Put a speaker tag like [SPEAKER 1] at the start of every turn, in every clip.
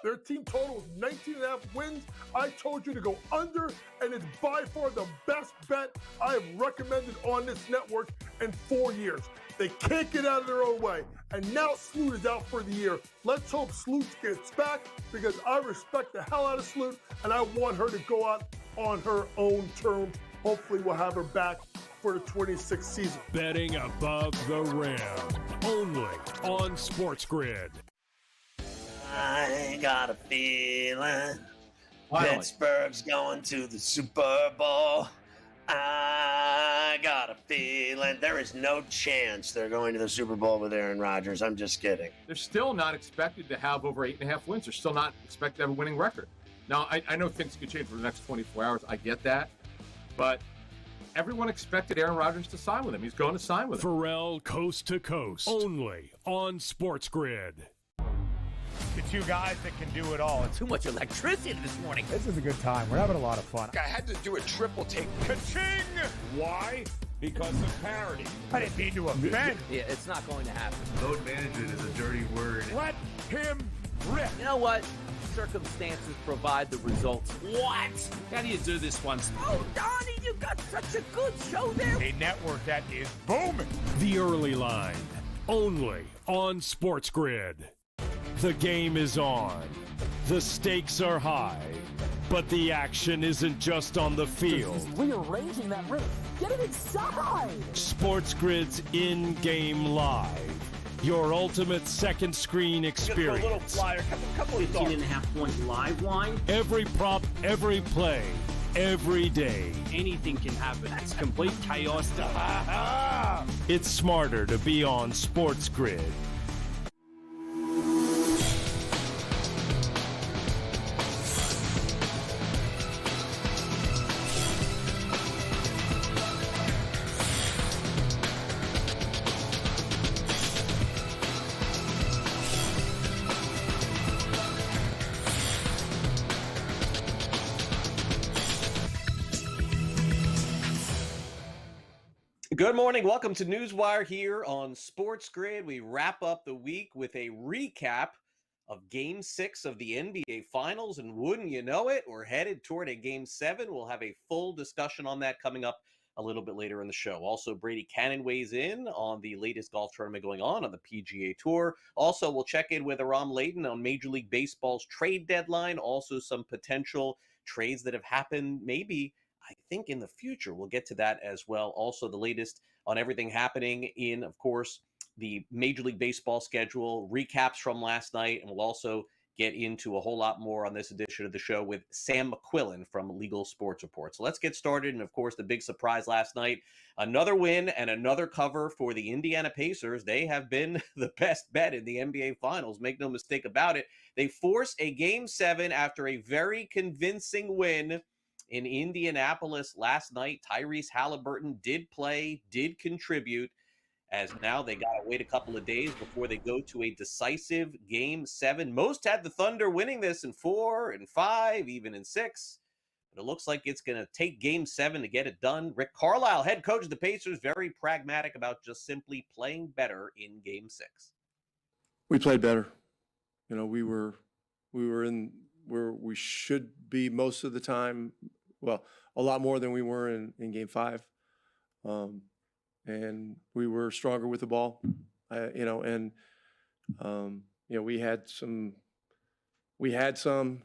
[SPEAKER 1] Their team total is 19.5 wins. I told you to go under, and it's by far the best bet I have recommended on this network in 4 years. They can't get out of their own way. And now Sloot is out for the year. Let's hope Sloot gets back, because I respect the hell out of Sloot, and I want her to go out on her own terms. Hopefully we'll have her back for the 26th season.
[SPEAKER 2] Betting above the rim, only on SportsGrid.
[SPEAKER 3] I got a feeling Pittsburgh's going to the Super Bowl. I got a feeling there is no chance they're going to the Super Bowl with Aaron Rodgers. I'm just kidding.
[SPEAKER 4] They're still not expected to have over 8.5 wins. They're still not expected to have a winning record. Now, I know things could change for the next 24 hours. I get that. But everyone expected Aaron Rodgers to sign with him. He's going to sign with him.
[SPEAKER 2] Pharrell Coast to Coast, only on SportsGrid.
[SPEAKER 5] The two guys that can do it all.
[SPEAKER 6] Too much electricity this morning.
[SPEAKER 7] This is a good time. We're having a lot of fun.
[SPEAKER 5] I had to do a triple take. Ka-ching!
[SPEAKER 2] Why? Because of parity.
[SPEAKER 5] I didn't mean to offend.
[SPEAKER 6] Yeah, it's not going to happen.
[SPEAKER 8] Load management is a dirty word.
[SPEAKER 5] Let him rip.
[SPEAKER 6] You know what? Circumstances provide the results. What?
[SPEAKER 8] How do you do this one?
[SPEAKER 6] Oh, Donnie, you got such a good show there.
[SPEAKER 5] A network that is booming.
[SPEAKER 2] The Early Line, only on SportsGrid. The game is on. The stakes are high. But the action isn't just on the field.
[SPEAKER 7] He's rearranging that rim. Get it inside!
[SPEAKER 2] SportsGrid's in-game live. Your ultimate second screen experience.
[SPEAKER 3] Just a little flyer, couple of thoughts.
[SPEAKER 9] 15.5-point live line.
[SPEAKER 2] Every prop, every play, every day.
[SPEAKER 9] Anything can happen. That's complete chaos.
[SPEAKER 2] It's smarter to be on SportsGrid.
[SPEAKER 10] Good morning. Welcome to NewsWire here on SportsGrid. We wrap up the week with a recap of Game 6 of the NBA Finals, and wouldn't you know it, we're headed toward a Game 7. We'll have a full discussion on that coming up a little bit later in the show. Also, Brady Kannon weighs in on the latest golf tournament going on the PGA Tour. Also, we'll check in with Aram Leighton on Major League Baseball's trade deadline. Also, some potential trades that have happened maybe I think in the future. We'll get to that as well. Also, the latest on everything happening in, of course, the Major League Baseball schedule, recaps from last night, and we'll also get into a whole lot more on this edition of the show with Sam McQuillan from Legal Sports Report. So let's get started. And, of course, the big surprise last night, another win and another cover for the Indiana Pacers. They have been the best bet in the NBA Finals. Make no mistake about it. They force a Game 7 after a very convincing win in Indianapolis last night. Tyrese Halliburton did play, did contribute, as now they got to wait a couple of days before they go to a decisive Game 7. Most had the Thunder winning this in 4 and 5, even in 6. But it looks like it's going to take Game 7 to get it done. Rick Carlisle, head coach of the Pacers, very pragmatic about just simply playing better in Game 6.
[SPEAKER 11] We played better. You know, we were in where we should be most of the time. Well, a lot more than we were in Game 5. And we were stronger with the ball, we had some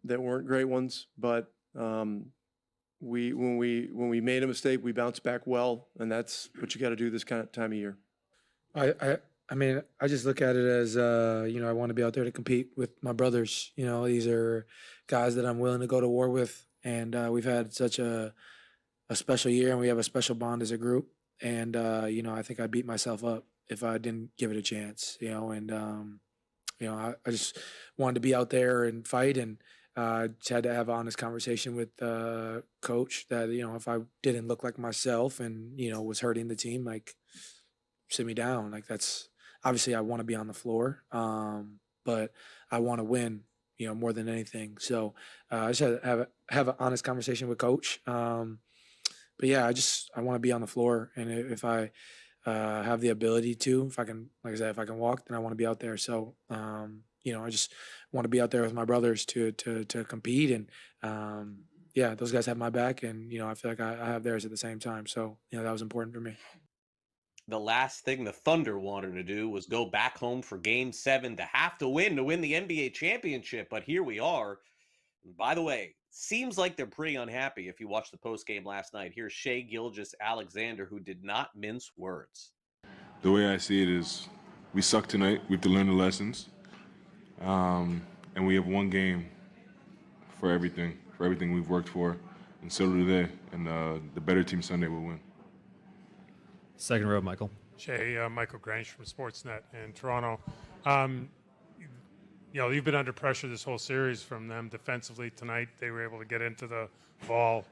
[SPEAKER 11] that weren't great ones, but when we made a mistake, we bounced back well, and that's what you got to do this kind of time of year.
[SPEAKER 12] I mean, I just look at it as, I want to be out there to compete with my brothers. You know, these are guys that I'm willing to go to war with. And we've had such a special year, and we have a special bond as a group. And, I think I'd beat myself up if I didn't give it a chance, I just wanted to be out there and fight, and just had to have an honest conversation with coach that, if I didn't look like myself and, was hurting the team, like, sit me down. Like, that's obviously I want to be on the floor, but I want to win, more than anything. So I just had to have an honest conversation with coach. But yeah, I want to be on the floor. And if I have the ability to, if I can, like I said, if I can walk, then I want to be out there. So, I just want to be out there with my brothers to compete. And those guys have my back, and I feel like I have theirs at the same time. So that was important for me.
[SPEAKER 10] The last thing the Thunder wanted to do was go back home for Game 7 to have to win the NBA championship. But here we are. By the way, seems like they're pretty unhappy if you watched the postgame last night. Here's Shai Gilgeous-Alexander, who did not mince words.
[SPEAKER 13] The way I see it is we suck tonight. We have to learn the lessons. And we have one game for everything we've worked for. And so do they. And the better team Sunday will win.
[SPEAKER 14] Second row, Michael.
[SPEAKER 15] Shai, Michael Grange from Sportsnet in Toronto. You've been under pressure this whole series from them defensively. Tonight, they were able to get into the ball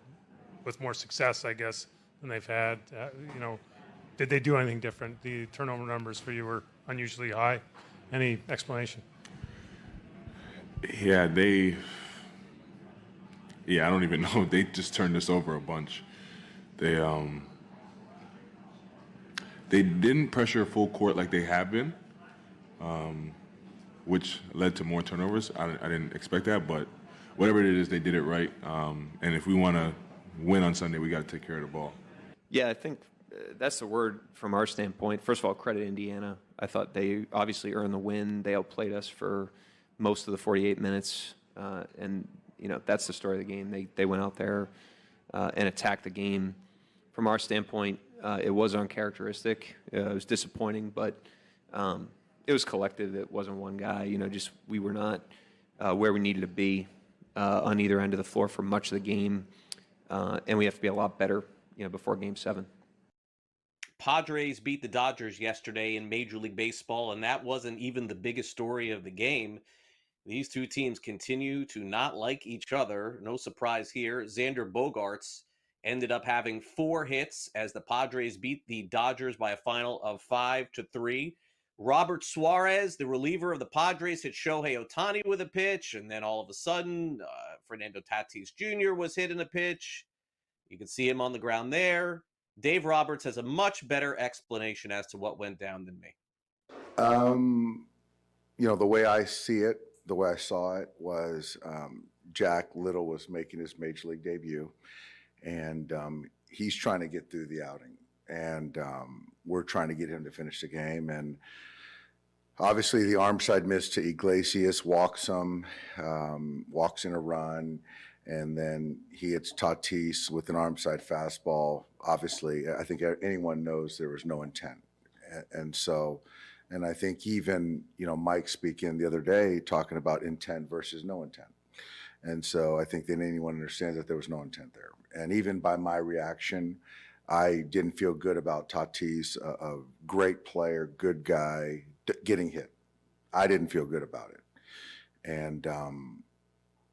[SPEAKER 15] with more success, I guess, than they've had. Did they do anything different? The turnover numbers for you were unusually high. Any explanation?
[SPEAKER 13] Yeah, I don't even know. They just turned us over a bunch. They didn't pressure full court like they have been, which led to more turnovers. I didn't expect that, but whatever it is, they did it right. And if we want to win on Sunday, we got to take care of the ball.
[SPEAKER 16] Yeah, I think that's the word from our standpoint. First of all, credit Indiana. I thought they obviously earned the win. They outplayed us for most of the 48 minutes, and that's the story of the game. They went out there and attacked the game. From our standpoint, it was uncharacteristic. It was disappointing, but it was collective. It wasn't one guy. We were not where we needed to be on either end of the floor for much of the game, and we have to be a lot better, before Game 7.
[SPEAKER 10] Padres beat the Dodgers yesterday in Major League Baseball, and that wasn't even the biggest story of the game. These two teams continue to not like each other. No surprise here. Xander Bogaerts ended up having 4 hits as the Padres beat the Dodgers by a final of 5-3. Robert Suarez, the reliever of the Padres, hit Shohei Ohtani with a pitch, and then all of a sudden, Fernando Tatis Jr. was hitting a pitch. You can see him on the ground there. Dave Roberts has a much better explanation as to what went down than me.
[SPEAKER 17] The way I see it, the way I saw it was Jack Little was making his Major League debut, and he's trying to get through the outing, and we're trying to get him to finish the game. And obviously the arm side miss to Iglesias, walks in a run, and then he hits Tatis with an arm side fastball. Obviously, I think anyone knows there was no intent. And I think even, Mike speaking the other day, talking about intent versus no intent. And so I think that anyone understands that there was no intent there. And even by my reaction, I didn't feel good about Tatis, a great player, good guy, getting hit. I didn't feel good about it.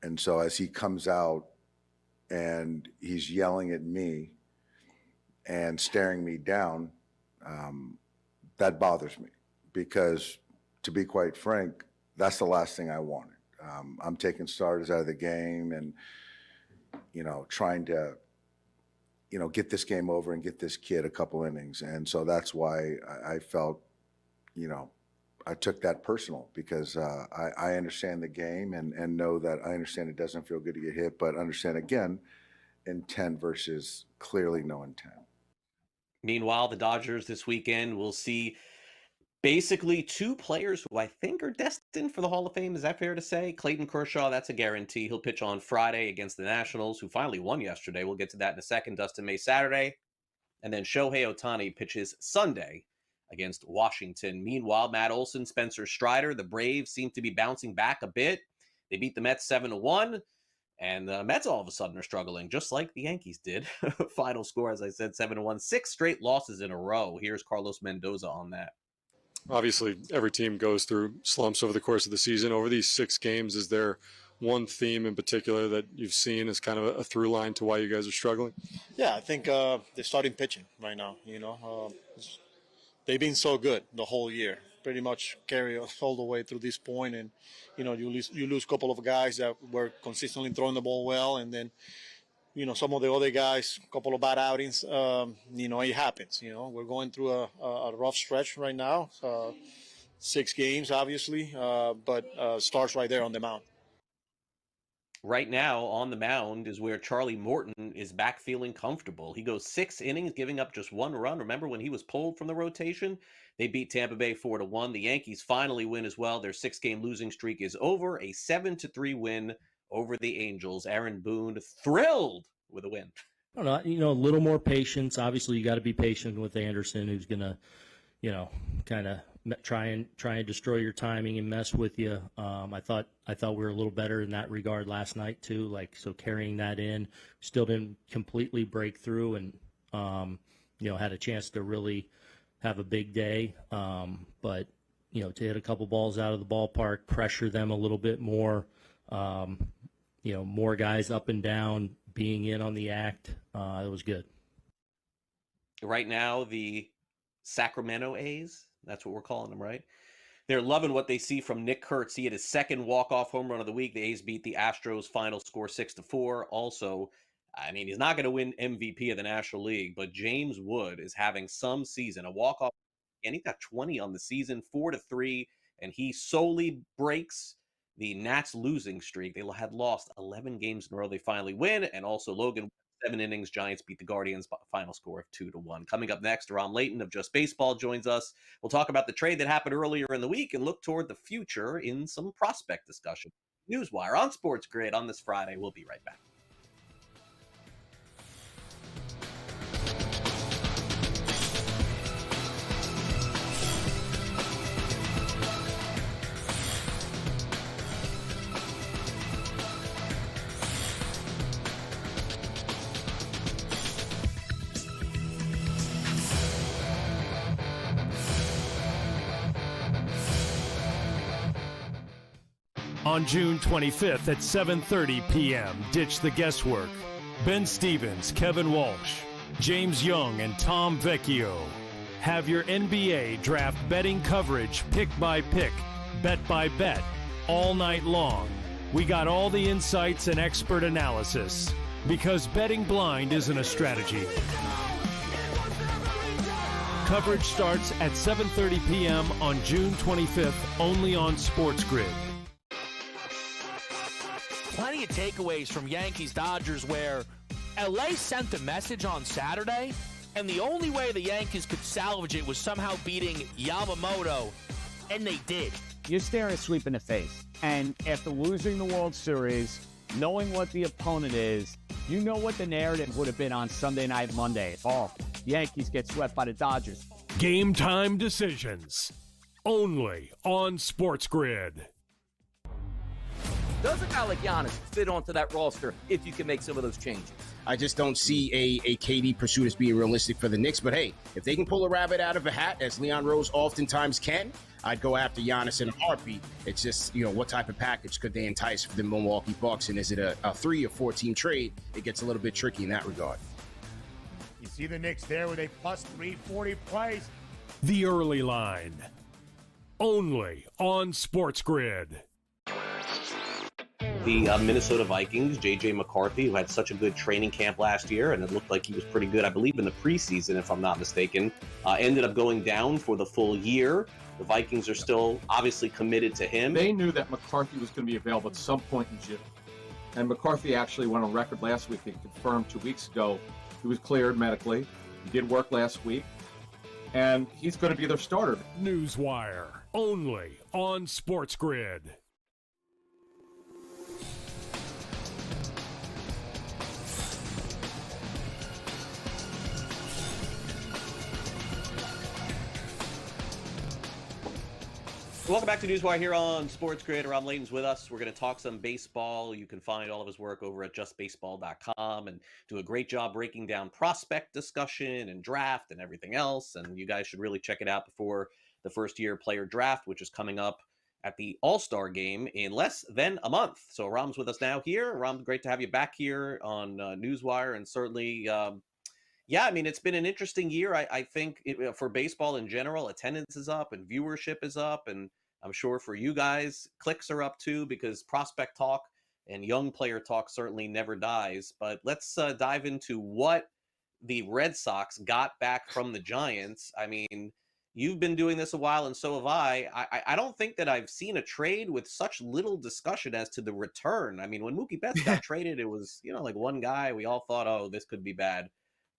[SPEAKER 17] And so as he comes out and he's yelling at me and staring me down, that bothers me. Because, to be quite frank, that's the last thing I wanted. I'm taking starters out of the game and, trying to, get this game over and get this kid a couple innings. And so that's why I felt, I took that personal, because I understand the game and know that I understand it doesn't feel good to get hit, but understand, again, intent versus clearly no intent.
[SPEAKER 10] Meanwhile, the Dodgers this weekend will see basically 2 players who I think are destined for the Hall of Fame. Is that fair to say? Clayton Kershaw, that's a guarantee. He'll pitch on Friday against the Nationals, who finally won yesterday. We'll get to that in a second. Dustin May Saturday. And then Shohei Ohtani pitches Sunday against Washington. Meanwhile, Matt Olson, Spencer Strider, the Braves seem to be bouncing back a bit. They beat the Mets 7-1. And the Mets all of a sudden are struggling, just like the Yankees did. Final score, as I said, 7-1. 6 straight losses in a row. Here's Carlos Mendoza on that.
[SPEAKER 18] Obviously, every team goes through slumps over the course of the season. Over these 6 games, is there one theme in particular that you've seen as kind of a through line to why you guys are struggling?
[SPEAKER 19] Yeah, I think they're starting pitching right now. They've been so good the whole year, pretty much carry us all the way through this point. And, you lose a couple of guys that were consistently throwing the ball well. And then, some of the other guys, a couple of bad outings, it happens. We're going through a rough stretch right now. 6 games, obviously, but starts right there on the mound.
[SPEAKER 10] Right now on the mound is where Charlie Morton is back feeling comfortable. He goes 6 innings, giving up just 1 run. Remember when he was pulled from the rotation? They beat Tampa Bay 4-1. The Yankees finally win as well. Their 6-game losing streak is over. A 7-3 win over the Angels. Aaron Boone thrilled with a win.
[SPEAKER 20] I don't know, a little more patience. Obviously, you got to be patient with Anderson, who's going to, kind of try and destroy your timing and mess with you. I thought we were a little better in that regard last night too. So carrying that in, still didn't completely break through, and had a chance to really have a big day. But to hit a couple balls out of the ballpark, pressure them a little bit more. More guys up and down, being in on the act. It was good.
[SPEAKER 10] Right now, the Sacramento A's, that's what we're calling them, right? They're loving what they see from Nick Kurtz. He had his second walk-off home run of the week. The A's beat the Astros, final score 6-4. Also, he's not going to win MVP of the National League, but James Wood is having some season. A walk-off, and he got 20 on the season, 4-3, and he solely breaks the Nats losing streak. They had lost 11 games in a row. They finally win, and also Logan, 7 innings. Giants beat the Guardians by a final score of 2-1. Coming up next, Aram Leighton of Just Baseball joins us. We'll talk about the trade that happened earlier in the week and look toward the future in some prospect discussion. NewsWire on SportsGrid on this Friday. We'll be right back.
[SPEAKER 2] On June 25th at 7:30 p.m., ditch the guesswork. Ben Stevens, Kevin Walsh, James Young, and Tom Vecchio have your NBA draft betting coverage pick by pick, bet by bet, all night long. We got all the insights and expert analysis, because betting blind isn't a strategy. Coverage starts at 7:30 p.m. on June 25th, only on SportsGrid.
[SPEAKER 21] Plenty of takeaways from Yankees-Dodgers where LA sent a message on Saturday, and the only way the Yankees could salvage it was somehow beating Yamamoto, and they did.
[SPEAKER 22] You're staring a sweep in the face, and after losing the World Series, knowing what the opponent is, you know what the narrative would have been on Sunday Night Monday. Oh, Yankees get swept by the Dodgers.
[SPEAKER 2] Game time decisions, only on SportsGrid.
[SPEAKER 6] Does a guy like Giannis fit onto that roster if you can make some of those changes?
[SPEAKER 23] I just don't see a KD pursuit as being realistic for the Knicks. But hey, if they can pull a rabbit out of a hat, as Leon Rose oftentimes can, I'd go after Giannis in a heartbeat. It's just, what type of package could they entice for the Milwaukee Bucks? And is it a 3 or 4 team trade? It gets a little bit tricky in that regard.
[SPEAKER 5] You see the Knicks there with a plus 340 price.
[SPEAKER 2] The early line, only on SportsGrid.
[SPEAKER 10] The Minnesota Vikings, J.J. McCarthy, who had such a good training camp last year, and it looked like he was pretty good, I believe, in the preseason, if I'm not mistaken, ended up going down for the full year. The Vikings are still obviously committed to him.
[SPEAKER 4] They knew that McCarthy was going to be available at some point in June. And McCarthy actually went on record last week and confirmed 2 weeks ago he was cleared medically. He did work last week. And he's going to be their starter.
[SPEAKER 2] NewsWire, only on SportsGrid.
[SPEAKER 10] Welcome back to NewsWire here on SportsGrid. Aram Leighton's with us. We're going to talk some baseball. You can find all of his work over at justbaseball.com and do a great job breaking down prospect discussion and draft and everything else. And you guys should really check it out before the first-year player draft, which is coming up at the All-Star game in less than a month. So Aram's with us now here. Aram, great to have you back here on NewsWire. And certainly, it's been an interesting year. I think for baseball in general, attendance is up and viewership is up, and I'm sure for you guys, clicks are up too, because prospect talk and young player talk certainly never dies. But let's dive into what the Red Sox got back from the Giants. I mean, you've been doing this a while, and so have I don't think that I've seen a trade with such little discussion as to the return. I mean, when Mookie Betts got traded, it was, like one guy. We all thought, oh, this could be bad.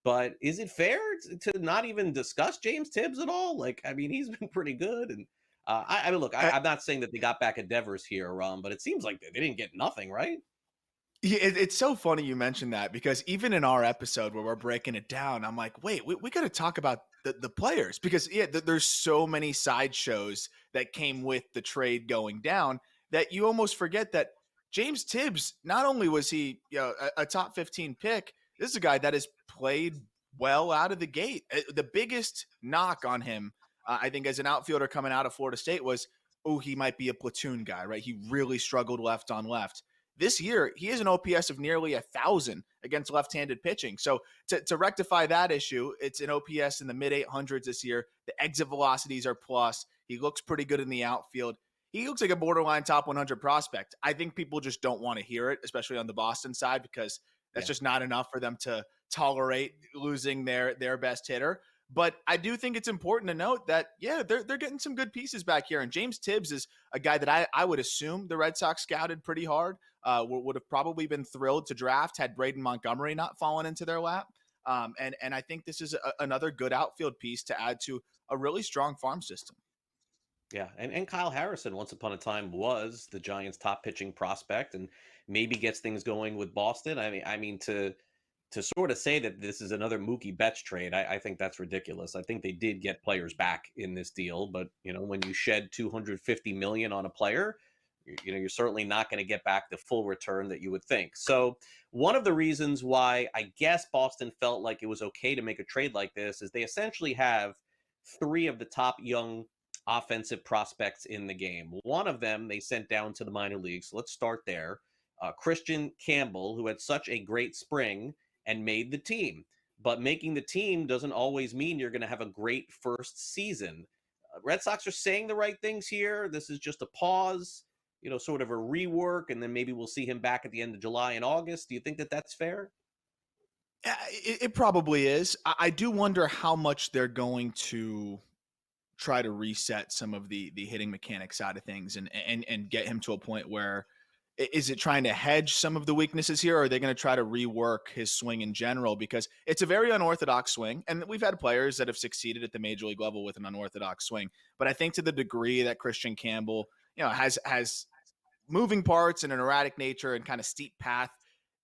[SPEAKER 10] But is it fair to not even discuss James Tibbs at all? Like, I mean, he's been pretty good. And I mean, look, I'm not saying that they got back at Devers here, but it seems like they didn't get nothing, right?
[SPEAKER 1] Yeah, it's so funny you mentioned that, because even in our episode where we're breaking it down, I'm like, wait, we got to talk about the players, because there's so many sideshows that came with the trade going down that you almost forget that James Tibbs, not only was he a top 15 pick, this is a guy that has played well out of the gate. The biggest knock on him, I think, as an outfielder coming out of Florida State was, oh, he might be a platoon guy, right? He really struggled left on left. This year, he has an OPS of nearly 1,000 against left-handed pitching. So to rectify that issue, it's an OPS in the mid-800s this year. The exit velocities are plus. He looks pretty good in the outfield. He looks like a borderline top 100 prospect. I think people just don't want to hear it, especially on the Boston side, because that's just not enough for them to tolerate losing their best hitter. But I do think it's important to note that, they're getting some good pieces back here. And James Tibbs is a guy that I would assume the Red Sox scouted pretty hard, would have probably been thrilled to draft had Braden Montgomery not fallen into their lap. And I think this is another good outfield piece to add to a really strong farm system.
[SPEAKER 10] Yeah, and Kyle Harrison, once upon a time, was the Giants' top pitching prospect, and maybe gets things going with Boston. I mean to sort of say that this is another Mookie Betts trade, I think that's ridiculous. I think they did get players back in this deal, but when you shed $250 million on a player, you're certainly not going to get back the full return that you would think. So one of the reasons why I guess Boston felt like it was okay to make a trade like this is they essentially have three of the top young offensive prospects in the game. One of them they sent down to the minor leagues. So let's start there. Christian Campbell, who had such a great spring and made the team. But making the team doesn't always mean you're going to have a great first season. Red Sox are saying the right things here. This is just a pause, sort of a rework, and then maybe we'll see him back at the end of July and August. Do you think that that's fair?
[SPEAKER 1] It probably is. I do wonder how much they're going to try to reset some of the hitting mechanics side of things and get him to a point where, is it trying to hedge some of the weaknesses here, or are they going to try to rework his swing in general? Because it's a very unorthodox swing, and we've had players that have succeeded at the major league level with an unorthodox swing. But I think to the degree that Christian Campbell, has moving parts and an erratic nature and kind of steep path,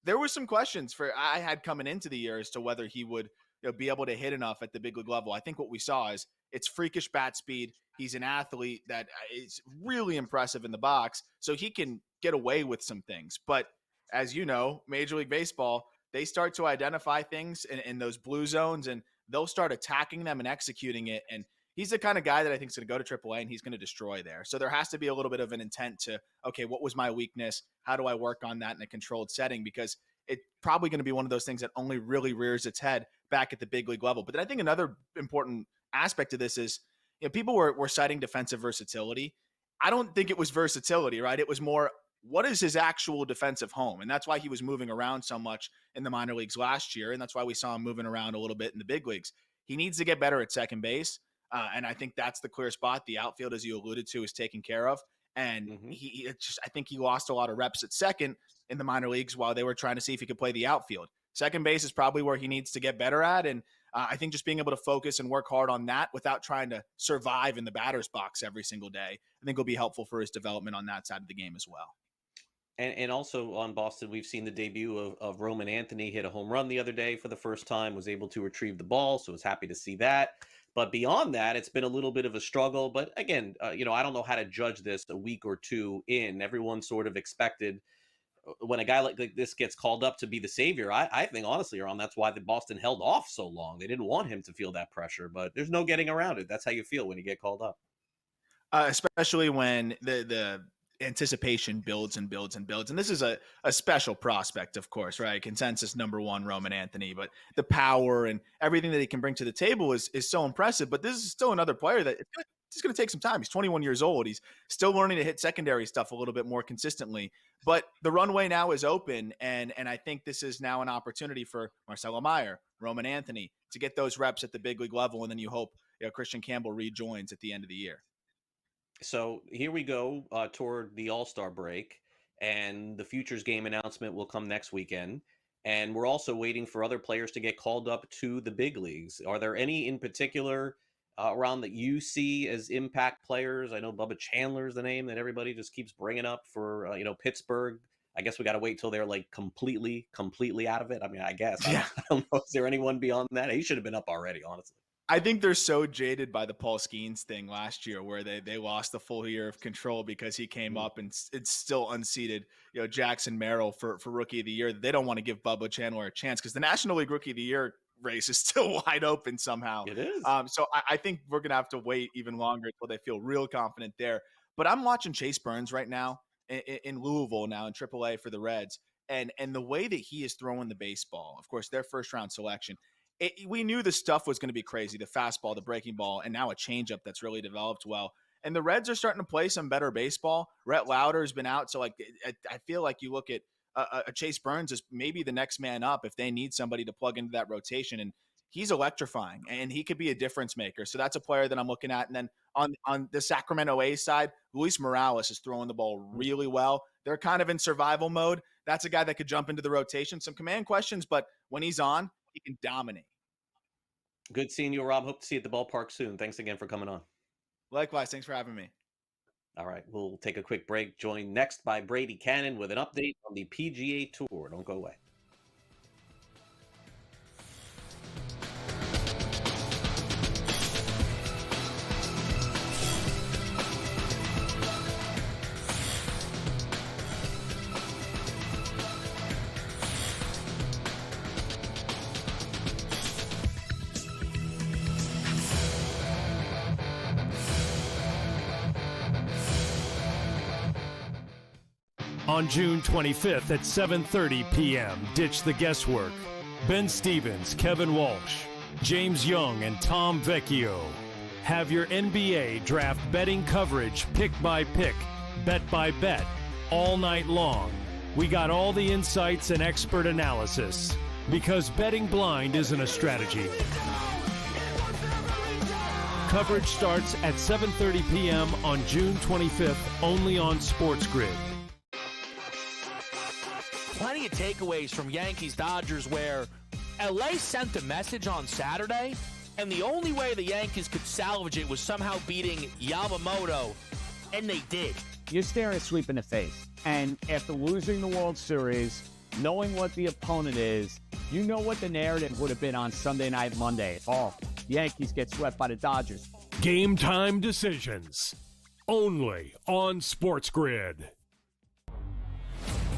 [SPEAKER 1] there were some questions I had coming into the year as to whether he would be able to hit enough at the big league level. I think what we saw is it's freakish bat speed. He's an athlete that is really impressive in the box, so he can get away with some things. But as you know, Major League Baseball, they start to identify things in those blue zones, and they'll start attacking them and executing it. And he's the kind of guy that I think is going to go to AAA and he's going to destroy there. So there has to be a little bit of an intent to, okay, what was my weakness? How do I work on that in a controlled setting? Because it's probably going to be one of those things that only really rears its head back at the big league level. But then I think another important aspect of this is, people were citing defensive versatility. I don't think it was versatility, right? It was more, what is his actual defensive home? And that's why he was moving around so much in the minor leagues last year. And that's why we saw him moving around a little bit in the big leagues. He needs to get better at second base. And I think that's the clear spot. The outfield, as you alluded to, is taken care of. And I think he lost a lot of reps at second in the minor leagues while they were trying to see if he could play the outfield. Second base is probably where he needs to get better at. And I think just being able to focus and work hard on that without trying to survive in the batter's box every single day, I think will be helpful for his development on that side of the game as well.
[SPEAKER 10] And also on Boston, we've seen the debut of Roman Anthony hit a home run the other day for the first time, was able to retrieve the ball, so was happy to see that. But beyond that, it's been a little bit of a struggle. But again, I don't know how to judge this a week or two in. Everyone sort of expected when a guy like this gets called up to be the savior. I think, honestly, Aram, that's why the Boston held off so long. They didn't want him to feel that pressure, but there's no getting around it. That's how you feel when you get called up.
[SPEAKER 1] Especially when the anticipation builds and builds and builds. And this is a special prospect, of course, right? Consensus number one, Roman Anthony, but the power and everything that he can bring to the table is so impressive. But this is still another player that it's going to take some time. He's 21 years old. He's still learning to hit secondary stuff a little bit more consistently, but the runway now is open. And I think this is now an opportunity for Marcelo Meyer, Roman Anthony to get those reps at the big league level. And then you hope Christian Campbell rejoins at the end of the year.
[SPEAKER 10] So here we go toward the All-Star break, and the Futures game announcement will come next weekend. And we're also waiting for other players to get called up to the big leagues. Are there any in particular around that you see as impact players? I know Bubba Chandler is the name that everybody just keeps bringing up for Pittsburgh. I guess we got to wait till they're like completely out of it. I mean, I guess. I don't know. Is there anyone beyond that? He should have been up already, honestly.
[SPEAKER 1] I think they're so jaded by the Paul Skeens thing last year where they lost the full year of control because he came up and it's still unseated, Jackson Merrill for Rookie of the Year. They don't want to give Bubba Chandler a chance because the National League Rookie of the Year race is still wide open somehow.
[SPEAKER 10] It is.
[SPEAKER 1] So I think we're going to have to wait even longer until they feel real confident there. But I'm watching Chase Burns right now in Louisville now in AAA for the Reds. And the way that he is throwing the baseball, of course, their first round selection, we knew the stuff was going to be crazy, the fastball, the breaking ball, and now a changeup that's really developed well. And the Reds are starting to play some better baseball. Rhett Lauder has been out. So I feel like you look at a Chase Burns as maybe the next man up if they need somebody to plug into that rotation. And he's electrifying, and he could be a difference maker. So that's a player that I'm looking at. And then on the Sacramento A's side, Luis Morales is throwing the ball really well. They're kind of in survival mode. That's a guy that could jump into the rotation. Some command questions, but when he's on, he can dominate.
[SPEAKER 10] Good seeing you, Rob. Hope to see you at the ballpark soon. Thanks again for coming on.
[SPEAKER 1] Likewise. Thanks for having me.
[SPEAKER 10] All right. We'll take a quick break. Joined next by Brady Kannon with an update on the PGA Tour. Don't go away.
[SPEAKER 2] On June 25th at 7:30 p.m., ditch the guesswork. Ben Stevens, Kevin Walsh, James Young, and Tom Vecchio have your NBA draft betting coverage pick by pick, bet by bet, all night long. We got all the insights and expert analysis because betting blind isn't a strategy. Coverage starts at 7:30 p.m. on June 25th, only on SportsGrid.
[SPEAKER 21] Plenty of takeaways from Yankees-Dodgers where LA sent a message on Saturday, and the only way the Yankees could salvage it was somehow beating Yamamoto, and they did.
[SPEAKER 22] You're staring a sweep in the face. And after losing the World Series, knowing what the opponent is, you know what the narrative would have been on Sunday Night Monday. Oh, the Yankees get swept by the Dodgers.
[SPEAKER 2] Game time decisions, only on SportsGrid.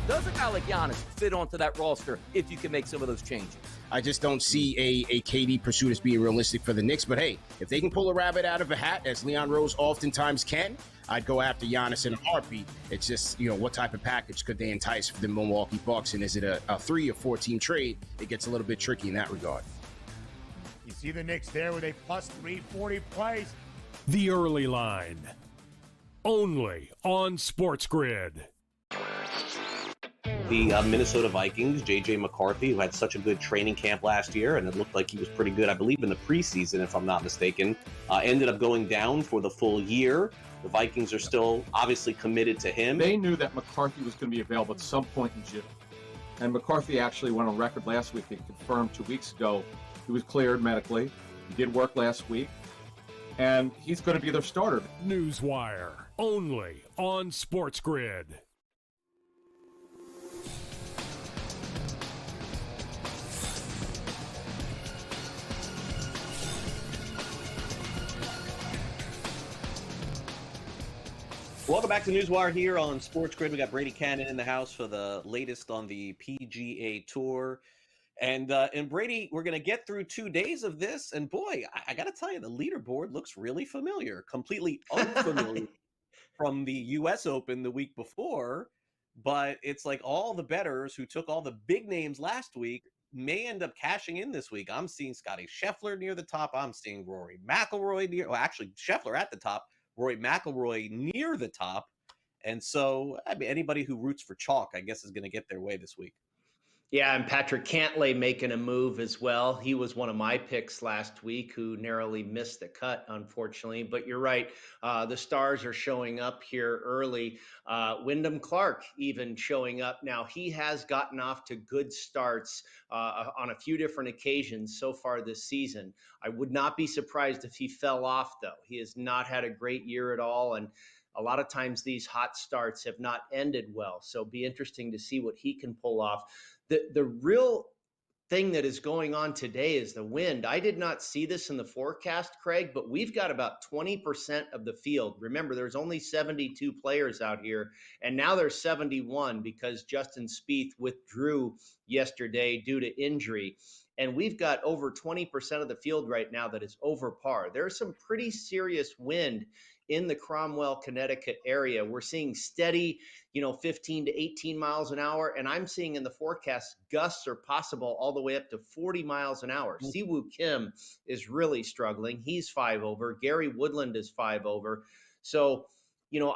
[SPEAKER 6] Does a guy like Giannis fit onto that roster if you can make some of those changes?
[SPEAKER 23] I just don't see a KD pursuit as being realistic for the Knicks. But hey, if they can pull a rabbit out of a hat, as Leon Rose oftentimes can, I'd go after Giannis in a heartbeat. It's just, what type of package could they entice for the Milwaukee Bucks? And is it a 3 or 4 team trade? It gets a little bit tricky in that regard.
[SPEAKER 5] You see the Knicks there with a plus 340 price.
[SPEAKER 2] The early line, only on SportsGrid.
[SPEAKER 10] The Minnesota Vikings, J.J. McCarthy, who had such a good training camp last year, and it looked like he was pretty good, I believe, in the preseason, if I'm not mistaken, ended up going down for the full year. The Vikings are still obviously committed to him.
[SPEAKER 4] They knew that McCarthy was going to be available at some point in June. And McCarthy actually went on record last week and confirmed 2 weeks ago he was cleared medically. He did work last week. And he's going to be their starter.
[SPEAKER 2] NewsWire, only on SportsGrid.
[SPEAKER 10] Welcome back to NewsWire here on SportsGrid. We got Brady Kannon in the house for the latest on the PGA Tour. And Brady, we're going to get through 2 days of this. And boy, I got to tell you, the leaderboard looks really familiar, completely unfamiliar from the U.S. Open the week before. But it's like all the bettors who took all the big names last week may end up cashing in this week. I'm seeing Scotty Scheffler near the top. I'm seeing Rory McIlroy near, well, actually Scheffler at the top, Rory McIlroy near the top. And so, I mean, anybody who roots for chalk, I guess, is going to get their way this week.
[SPEAKER 3] Yeah, and Patrick Cantlay making a move as well. He was one of my picks last week who narrowly missed the cut, unfortunately. But you're right. The stars are showing up here early. Wyndham Clark even showing up. Now, he has gotten off to good starts on a few different occasions so far this season. I would not be surprised if he fell off, though. He has not had a great year at all. And a lot of times these hot starts have not ended well. So be interesting to see what he can pull off. The real thing that is going on today is the wind. I did not see this in the forecast, Craig, but we've got about 20% of the field. Remember, there's only 72 players out here, and now there's 71 because Justin Spieth withdrew yesterday due to injury. And we've got over 20% of the field right now that is over par. There's some pretty serious wind in the Cromwell, Connecticut area. We're seeing steady, 15 to 18 miles an hour. And I'm seeing in the forecast gusts are possible all the way up to 40 miles an hour. Siwoo Kim is really struggling. He's 5 over. Gary Woodland is 5 over. So,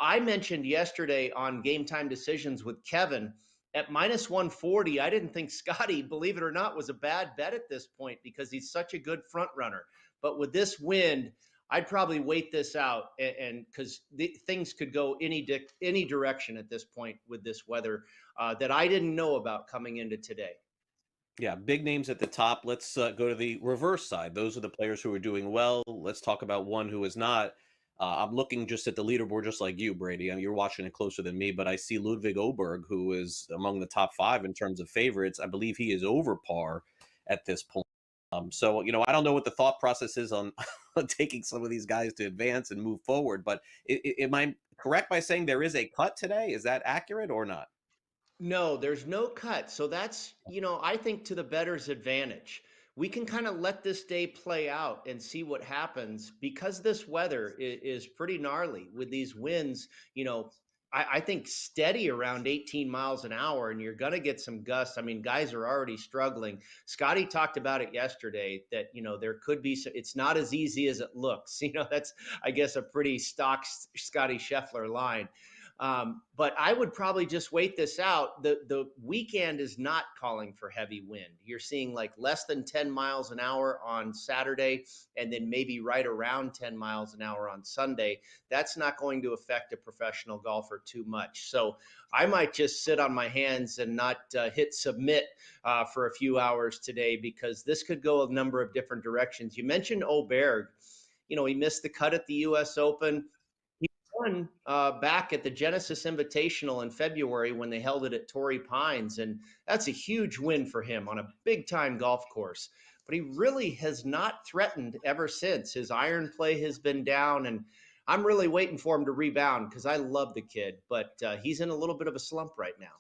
[SPEAKER 3] I mentioned yesterday on Game Time Decisions with Kevin at minus 140, I didn't think Scotty, believe it or not, was a bad bet at this point because he's such a good front runner. But with this wind, I'd probably wait this out, and because things could go any direction at this point with this weather that I didn't know about coming into today.
[SPEAKER 10] Yeah, big names at the top. Let's go to the reverse side. Those are the players who are doing well. Let's talk about one who is not. I'm looking just at the leaderboard, just like you, Brady. I mean, you're watching it closer than me, but I see Ludwig Åberg, who is among the top 5 in terms of favorites. I believe he is over par at this point. So, I don't know what the thought process is on taking some of these guys to advance and move forward, but am I correct by saying there is a cut today? Is that accurate or not?
[SPEAKER 3] No, there's no cut. So that's, I think to the bettor's advantage. We can kind of let this day play out and see what happens because this weather is pretty gnarly with these winds, I think steady around 18 miles an hour, and you're going to get some gusts. I mean, guys are already struggling. Scotty talked about it yesterday that, there could be, it's not as easy as it looks. That's, I guess, a pretty stock Scotty Scheffler line. But I would probably just wait this out. The weekend is not calling for heavy wind. You're seeing like less than 10 miles an hour on Saturday, and then maybe right around 10 miles an hour on Sunday. That's not going to affect a professional golfer too much. So I might just sit on my hands and not hit submit for a few hours today, because this could go a number of different directions. You mentioned Åberg. He missed the cut at the U.S. Open. Won back at the Genesis Invitational in February when they held it at Torrey Pines, and that's a huge win for him on a big-time golf course. But he really has not threatened ever since. His iron play has been down, and I'm really waiting for him to rebound because I love the kid, but he's in a little bit of a slump right now.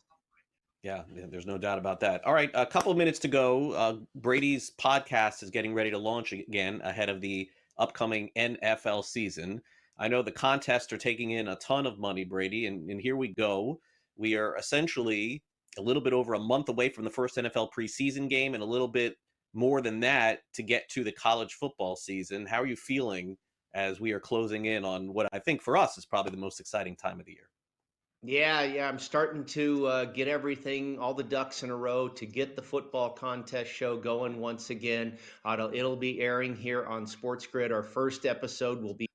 [SPEAKER 10] Yeah, there's no doubt about that. All right, a couple of minutes to go. Brady's podcast is getting ready to launch again ahead of the upcoming NFL season. I know the contests are taking in a ton of money, Brady, and here we go. We are essentially a little bit over a month away from the first NFL preseason game and a little bit more than that to get to the college football season. How are you feeling as we are closing in on what I think for us is probably the most exciting time of the year?
[SPEAKER 3] Yeah, I'm starting to get everything, all the ducks in a row to get the football contest show going once again. It'll be airing here on SportsGrid. Our first episode will be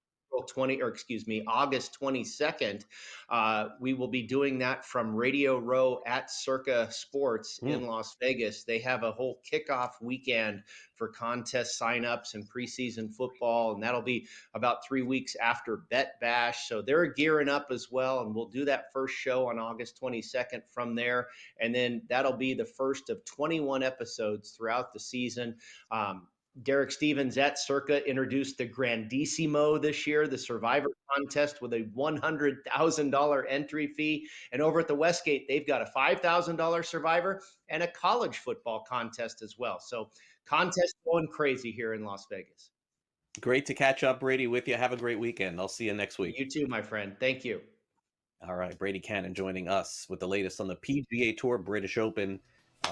[SPEAKER 3] August 22nd. We will be doing that from Radio Row at Circa Sports in Las Vegas. They have a whole kickoff weekend for contest signups and preseason football, and that'll be about 3 weeks after Bet Bash. So they're gearing up as well, and we'll do that first show on August 22nd from there, and then that'll be the first of 21 episodes throughout the season. Derek Stevens at Circa introduced the Grandissimo this year, the Survivor contest with a $100,000 entry fee. And over at the Westgate, they've got a $5,000 Survivor and a college football contest as well. So contest going crazy here in Las Vegas.
[SPEAKER 10] Great to catch up, Brady, with you. Have a great weekend. I'll see you next week.
[SPEAKER 3] You too, my friend. Thank you.
[SPEAKER 10] All right, Brady Kannon joining us with the latest on the PGA Tour British Open.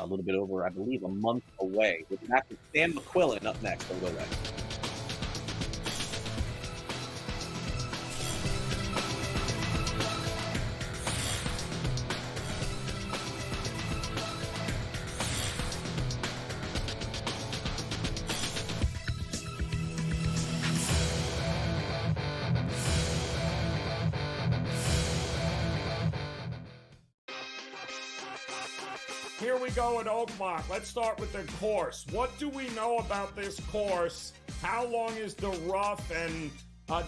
[SPEAKER 10] A little bit over, I believe, a month away. We're going to have Sam McQuillan up next. Don't go away.
[SPEAKER 7] Here we go at Oakmont. Let's start with the course. What do we know about this course? How long is the rough, and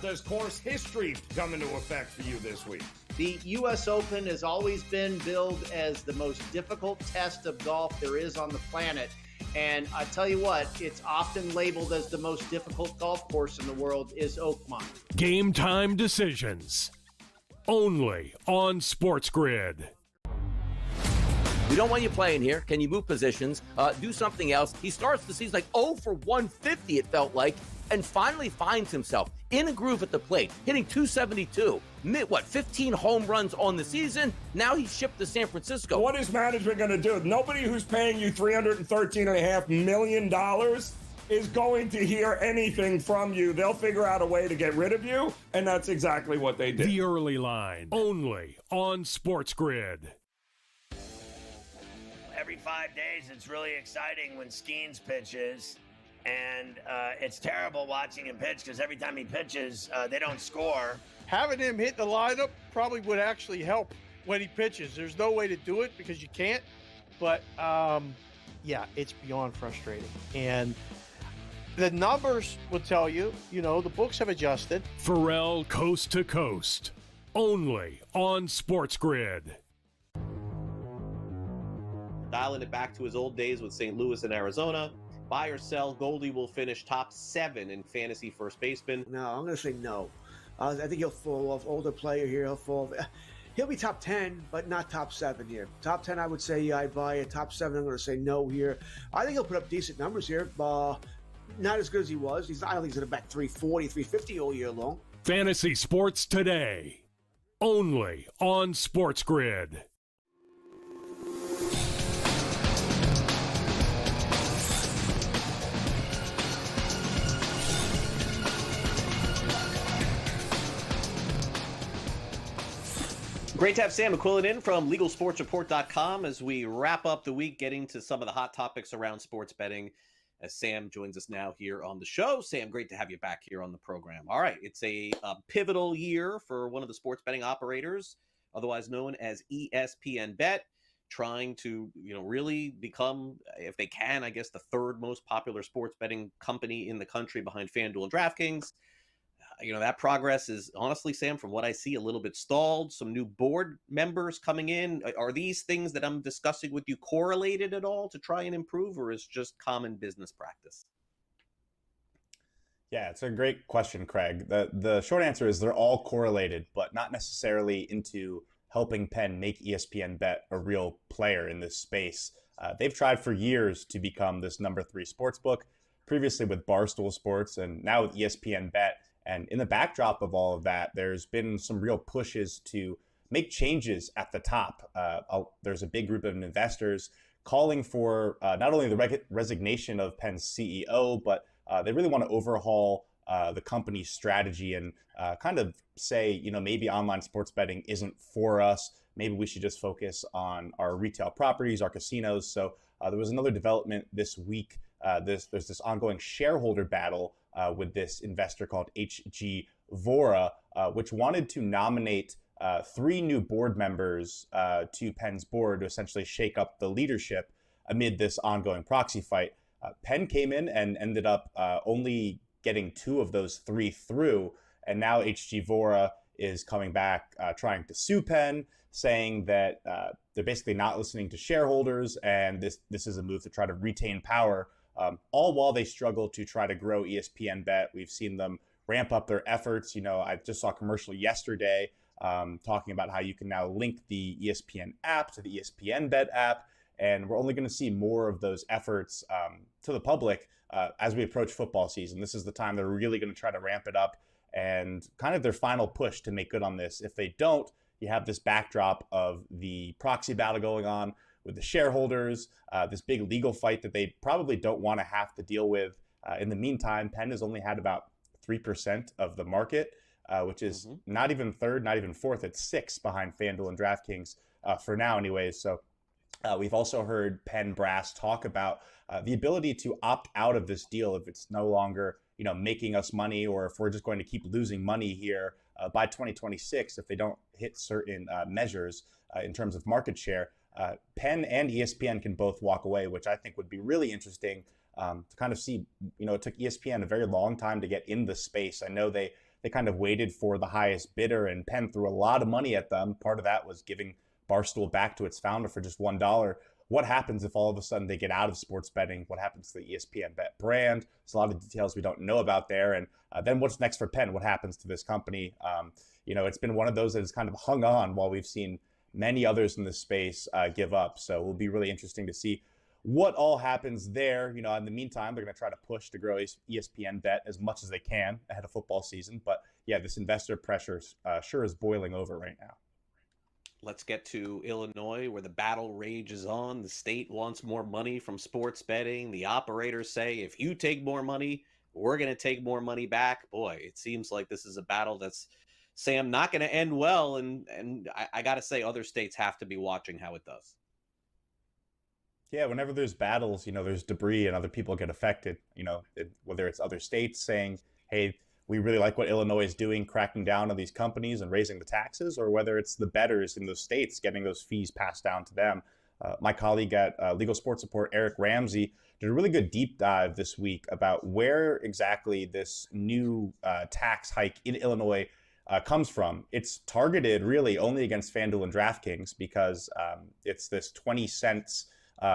[SPEAKER 7] does course history come into effect for you this week?
[SPEAKER 3] The U.S. Open has always been billed as the most difficult test of golf there is on the planet. And I tell you what, it's often labeled as the most difficult golf course in the world is Oakmont.
[SPEAKER 2] Game time decisions. Only on SportsGrid.
[SPEAKER 6] We don't want you playing here. Can you move positions? Do something else. He starts the season like 0 for 150, it felt like, and finally finds himself in a groove at the plate, hitting 272. 15 home runs on the season? Now he's shipped to San Francisco.
[SPEAKER 7] What is management going to do? Nobody who's paying you $313.5 million is going to hear anything from you. They'll figure out a way to get rid of you, and that's exactly what they did.
[SPEAKER 2] The early line, only on SportsGrid.
[SPEAKER 8] Every 5 days, it's really exciting when Skeens pitches, and it's terrible watching him pitch because every time he pitches, they don't score.
[SPEAKER 9] Having him hit the lineup probably would actually help when he pitches. There's no way to do it because you can't, but yeah, it's beyond frustrating. And the numbers will tell you, the books have adjusted.
[SPEAKER 2] Pharrell coast to coast, only on SportsGrid.
[SPEAKER 10] Dialing it back to his old days with St. Louis and Arizona. Buy or sell, Goldie will finish top 7 in fantasy first baseman.
[SPEAKER 24] No, I'm going to say no. I think he'll fall off. Older player here, he'll be top 10, but not top 7 here. Top 10, I would say yeah, I'd buy it. Top 7, I'm going to say no here. I think he'll put up decent numbers here. Not as good as he was. I don't think he's going to bat 340, 350 all year long.
[SPEAKER 2] Fantasy sports today, only on SportsGrid.
[SPEAKER 10] Great to have Sam McQuillan in from LegalSportsReport.com as we wrap up the week, getting to some of the hot topics around sports betting. As Sam joins us now here on the show. Sam, great to have you back here on the program. All right, it's a pivotal year for one of the sports betting operators, otherwise known as ESPN Bet, trying to really become, if they can, I guess, the third most popular sports betting company in the country behind FanDuel and DraftKings. That progress is honestly, Sam, from what I see, a little bit stalled. Some new board members coming in. Are these things that I'm discussing with you correlated at all to try and improve, or is just common business practice?
[SPEAKER 25] Yeah, it's a great question, Craig. The short answer is they're all correlated, but not necessarily into helping Penn make ESPN Bet a real player in this space. They've tried for years to become this number 3 sportsbook, previously with Barstool Sports and now with ESPN Bet. And in the backdrop of all of that, there's been some real pushes to make changes at the top. There's a big group of investors calling for not only the resignation of Penn's CEO, but they really want to overhaul the company's strategy and kind of say, maybe online sports betting isn't for us. Maybe we should just focus on our retail properties, our casinos. So there was another development this week. There's this ongoing shareholder battle with this investor called HG Vora, which wanted to nominate 3 new board members to Penn's board to essentially shake up the leadership amid this ongoing proxy fight. Penn came in and ended up only getting 2 of those 3 through, and now HG Vora is coming back trying to sue Penn, saying that they're basically not listening to shareholders, and this is a move to try to retain power. All while they struggle to try to grow ESPN Bet. We've seen them ramp up their efforts. I just saw a commercial yesterday talking about how you can now link the ESPN app to the ESPN Bet app. And we're only going to see more of those efforts to the public as we approach football season. This is the time they're really going to try to ramp it up and kind of their final push to make good on this. If they don't, you have this backdrop of the proxy battle going on with the shareholders, this big legal fight that they probably don't want to have to deal with. In the meantime, Penn has only had about 3% of the market, which is not even third, not even fourth. It's 6 behind FanDuel and DraftKings for now anyways. So we've also heard Penn brass talk about the ability to opt out of this deal if it's no longer making us money, or if we're just going to keep losing money here by 2026 if they don't hit certain measures in terms of market share. Penn and ESPN can both walk away, which I think would be really interesting to kind of see. It took ESPN a very long time to get in the space. I know they kind of waited for the highest bidder, and Penn threw a lot of money at them. Part of that was giving Barstool back to its founder for just $1. What happens if all of a sudden they get out of sports betting? What happens to the ESPN Bet brand? There's a lot of details we don't know about there. And then what's next for Penn? What happens to this company? It's been one of those that has kind of hung on while we've seen many others in this space give up. So it will be really interesting to see what all happens there. In the meantime, they're going to try to push to grow ESPN Bet as much as they can ahead of football season. But yeah, this investor pressure sure is boiling over right now.
[SPEAKER 10] Let's get to Illinois, where the battle rages on. The state wants more money from sports betting. The operators say, if you take more money, we're going to take more money back. Boy, it seems like this is a battle that's, Sam, not going to end well. And I got to say, other states have to be watching how it does.
[SPEAKER 25] Yeah, whenever there's battles, there's debris and other people get affected, whether it's other states saying, hey, we really like what Illinois is doing, cracking down on these companies and raising the taxes, or whether it's the bettors in those states getting those fees passed down to them. My colleague at Legal Sports Report, Eric Ramsey, did a really good deep dive this week about where exactly this new tax hike in Illinois comes from. It's targeted really only against FanDuel and DraftKings because it's this 20 cents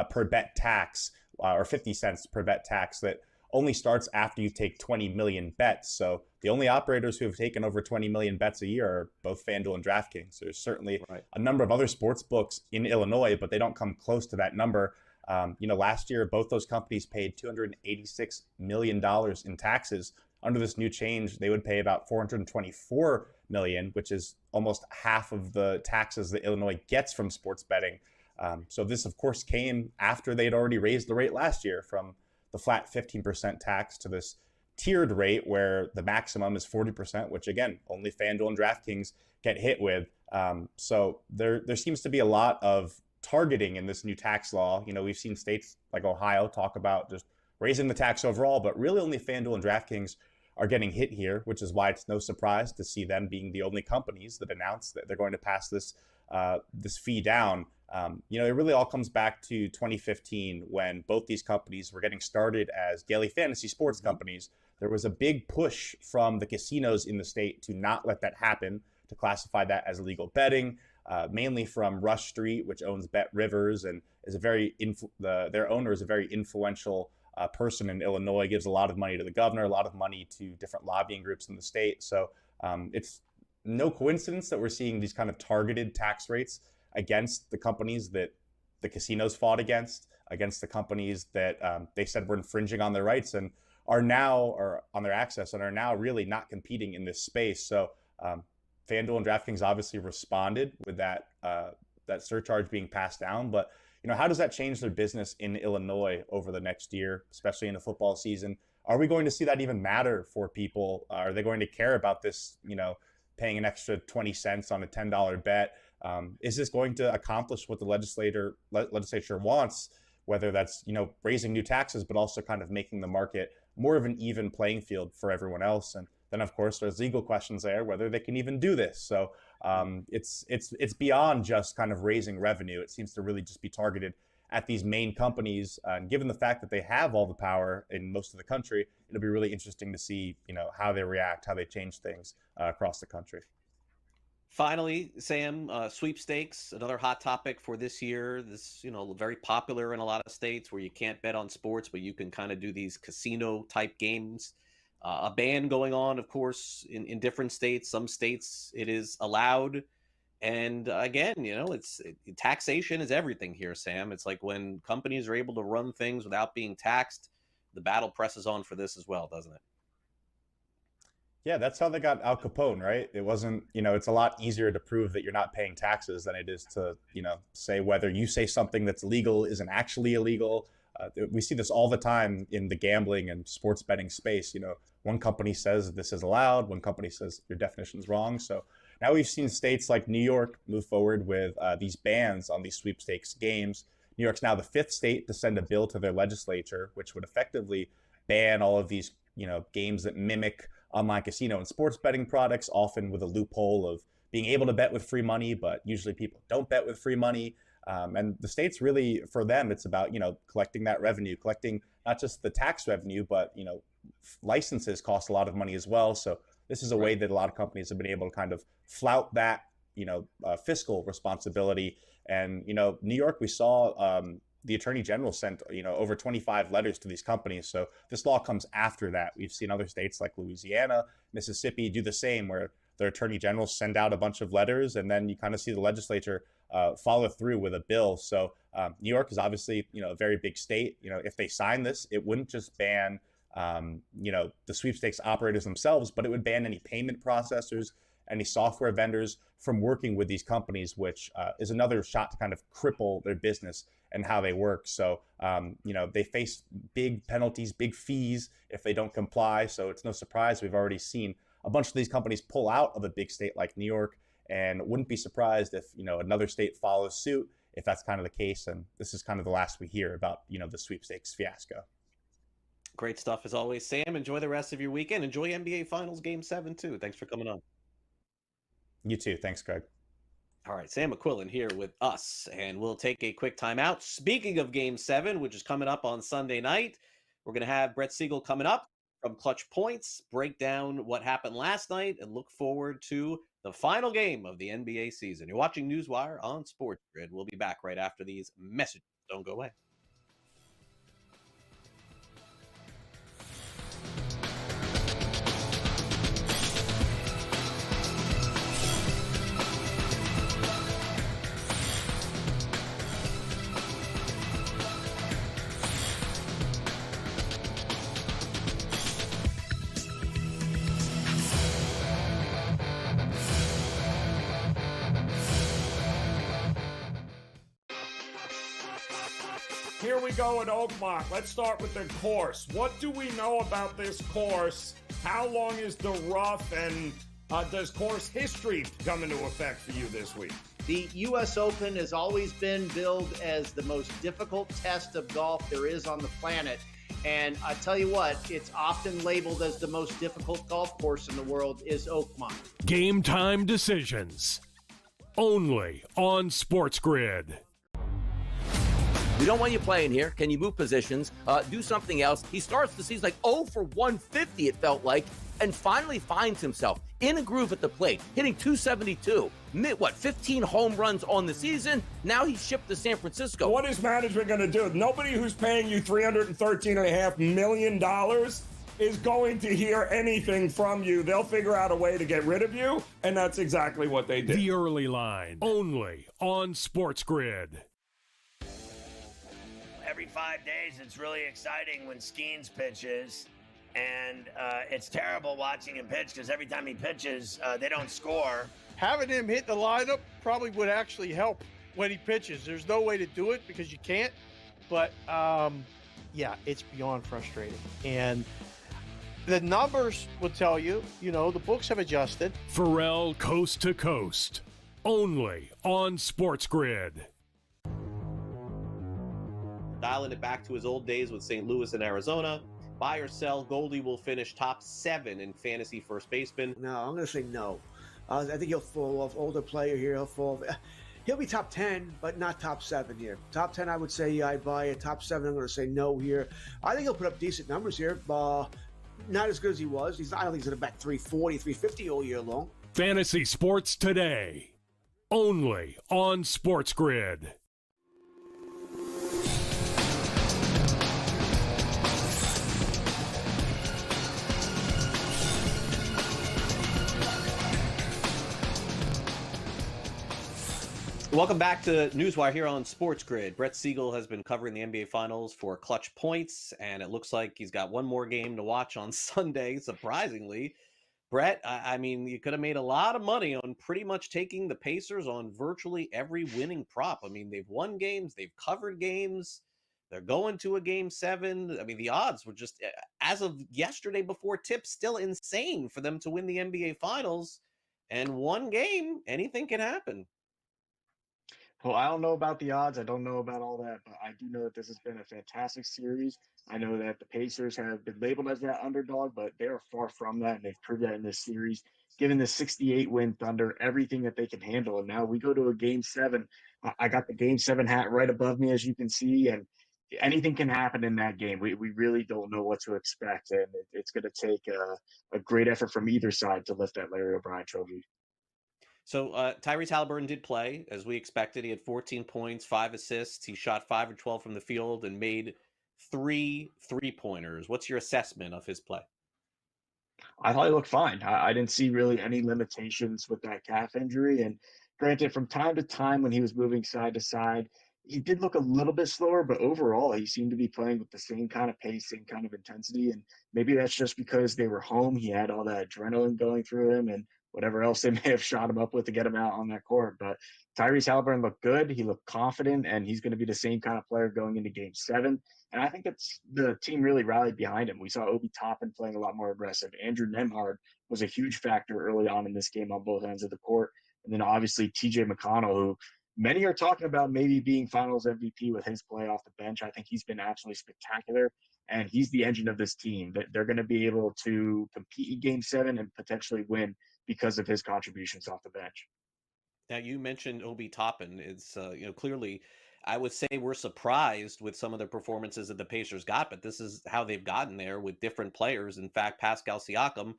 [SPEAKER 25] per bet tax or 50 cents per bet tax that only starts after you take 20 million bets. So the only operators who have taken over 20 million bets a year are both FanDuel and DraftKings. There's certainly a number of other sports books in Illinois, but they don't come close to that number. Last year, both those companies paid $286 million in taxes. Under this new change, they would pay about $424 million, which is almost half of the taxes that Illinois gets from sports betting. So this, of course, came after they'd already raised the rate last year from the flat 15% tax to this tiered rate where the maximum is 40%, which again, only FanDuel and DraftKings get hit with. So there seems to be a lot of targeting in this new tax law. We've seen states like Ohio talk about just raising the tax overall, but really only FanDuel and DraftKings are getting hit here, which is why it's no surprise to see them being the only companies that announce that they're going to pass this fee down. It really all comes back to 2015 when both these companies were getting started as daily fantasy sports companies. There was a big push from the casinos in the state to not let that happen, to classify that as illegal betting, mainly from Rush Street, which owns Bet Rivers and is their owner is a very influential person in Illinois, gives a lot of money to the governor, a lot of money to different lobbying groups in the state. So it's no coincidence that we're seeing these kind of targeted tax rates against the companies that the casinos fought against the companies that they said were infringing on their rights and are now, or on their access, and are now really not competing in this space. So FanDuel and DraftKings obviously responded with that surcharge being passed down. But how does that change their business in Illinois over the next year, especially in the football season? Are we going to see that even matter for people? Are they going to care about this, paying an extra 20 cents on a $10 bet? Is this going to accomplish what the legislature wants, whether that's, raising new taxes, but also kind of making the market more of an even playing field for everyone else? And then, of course, there's legal questions there, whether they can even do this. So it's beyond just kind of raising revenue. It seems to really just be targeted at these main companies. And given the fact that they have all the power in most of the country, it'll be really interesting to see, how they react, how they change things across the country.
[SPEAKER 10] Finally, Sam, sweepstakes, another hot topic for this year. This, very popular in a lot of states where you can't bet on sports, but you can kind of do these casino type games. A ban going on, of course, in different states. Some states it is allowed. And again, taxation is everything here, Sam. It's like when companies are able to run things without being taxed, the battle presses on for this as well, doesn't it?
[SPEAKER 25] Yeah, that's how they got Al Capone, right? It wasn't, it's a lot easier to prove that you're not paying taxes than it is to, say whether you say something that's legal isn't actually illegal. We see this all the time in the gambling and sports betting space. One company says this is allowed, one company says your definition is wrong. So now we've seen states like New York move forward with these bans on these sweepstakes games. New York's now the fifth state to send a bill to their legislature, which would effectively ban all of these, games that mimic online casino and sports betting products, often with a loophole of being able to bet with free money, but usually people don't bet with free money. And the states really, for them, it's about, collecting that revenue, collecting not just the tax revenue, but, licenses cost a lot of money as well. So this is a way that a lot of companies have been able to kind of flout that, fiscal responsibility. And, New York, we saw the attorney general sent, over 25 letters to these companies. So this law comes after that. We've seen other states like Louisiana, Mississippi do the same, where their attorney generals send out a bunch of letters, and then you kind of see the legislature follow through with a bill. So New York is obviously, a very big state. If they sign this, it wouldn't just ban, the sweepstakes operators themselves, but it would ban any payment processors, any software vendors from working with these companies, which is another shot to kind of cripple their business and how they work. So, they face big penalties, big fees if they don't comply. So it's no surprise we've already seen a bunch of these companies pull out of a big state like New York, and wouldn't be surprised if, another state follows suit if that's kind of the case. And this is kind of the last we hear about, the sweepstakes fiasco.
[SPEAKER 10] Great stuff as always, Sam. Enjoy the rest of your weekend. Enjoy NBA Finals Game 7 too. Thanks for coming on.
[SPEAKER 25] You too. Thanks, Greg.
[SPEAKER 10] All right, Sam McQuillan here with us, and we'll take a quick timeout. Speaking of Game 7, which is coming up on Sunday night, we're going to have Brett Siegel coming up from Clutch Points, break down what happened last night, and look forward to the final game of the NBA season. You're watching NewsWire on SportsGrid. We'll be back right after these messages. Don't go away.
[SPEAKER 7] Here we go at Oakmont. Let's start with the course. What do we know about this course? How long is the rough, and does course history come into effect for you this week?
[SPEAKER 3] The U.S. Open has always been billed as the most difficult test of golf there is on the planet. And I tell you what, it's often labeled as the most difficult golf course in the world is Oakmont.
[SPEAKER 2] Game time decisions. Only on SportsGrid.
[SPEAKER 6] We don't want you playing here. Can you move positions? Do something else. He starts the season like 0 for 150, it felt like, and finally finds himself in a groove at the plate, hitting 272. 15 home runs on the season? Now he's shipped to San Francisco.
[SPEAKER 7] What is management going to do? Nobody who's paying you $313.5 million is going to hear anything from you. They'll figure out a way to get rid of you, and that's exactly what they did.
[SPEAKER 2] The early line, only on SportsGrid.
[SPEAKER 8] Every 5 days, it's really exciting when Skeens pitches, and it's terrible watching him pitch because every time he pitches, they don't score.
[SPEAKER 9] Having him hit the lineup probably would actually help when he pitches. There's no way to do it because you can't, but yeah, it's beyond frustrating. And the numbers will tell you, the books have adjusted.
[SPEAKER 2] Pharrell coast to coast, only on SportsGrid.
[SPEAKER 10] Dialing it back to his old days with St. Louis and Arizona. Buy or sell, Goldie will finish top 7 in fantasy first baseman.
[SPEAKER 24] No, I'm going to say no. I think he'll fall off. Older player here, he'll be top 10, but not top 7 here. Top 10, I would say I'd buy it. Top 7, I'm going to say no here. I think he'll put up decent numbers here. Not as good as he was. I don't think he's going to bat 340, 350 all year long.
[SPEAKER 2] Fantasy sports today, only on SportsGrid.
[SPEAKER 10] Welcome back to NewsWire here on SportsGrid. Brett Siegel has been covering the NBA Finals for Clutch Points, and it looks like he's got one more game to watch on Sunday, surprisingly. Brett, I mean, you could have made a lot of money on pretty much taking the Pacers on virtually every winning prop. I mean, they've won games, they've covered games, they're going to a Game 7. I mean, the odds were just, as of yesterday before tip, still insane for them to win the NBA Finals. And one game, anything can happen.
[SPEAKER 11] Well, I don't know about the odds. I don't know about all that, but I do know that this has been a fantastic series. I know that the Pacers have been labeled as that underdog, but they are far from that, and they've proved that in this series. Given the 68-win Thunder, everything that they can handle, and now we go to a Game 7 I got the Game 7 hat right above me, as you can see, and anything can happen in that game. We really don't know what to expect, and it's going to take a great effort from either side to lift that Larry O'Brien trophy.
[SPEAKER 10] So Tyrese Halliburton did play as we expected. He had 14 points, 5 assists. He shot 5 or 12 from the field and made 3 3-pointers. What's your assessment of his play?
[SPEAKER 11] I thought he looked fine. I didn't see really any limitations with that calf injury. And granted, from time to time when he was moving side to side, he did look a little bit slower, but overall, he seemed to be playing with the same kind of pace, same kind of intensity. And maybe that's just because they were home. He had all that adrenaline going through him and whatever else they may have shot him up with to get him out on that court. But Tyrese Halliburton looked good. He looked confident, and he's going to be the same kind of player going into game 7. And I think it's the team really rallied behind him. We saw Obi Toppin playing a lot more aggressive. Andrew Nemhard was a huge factor early on in this game on both ends of the court. And then obviously TJ McConnell, who many are talking about maybe being finals MVP with his play off the bench. I think he's been absolutely spectacular. And he's the engine of this team. That they're going to be able to compete in game 7 and potentially win because of his contributions off the bench.
[SPEAKER 10] Now you mentioned Obi Toppin. It's clearly, I would say we're surprised with some of the performances that the Pacers got, but this is how they've gotten there with different players. In fact, Pascal Siakam,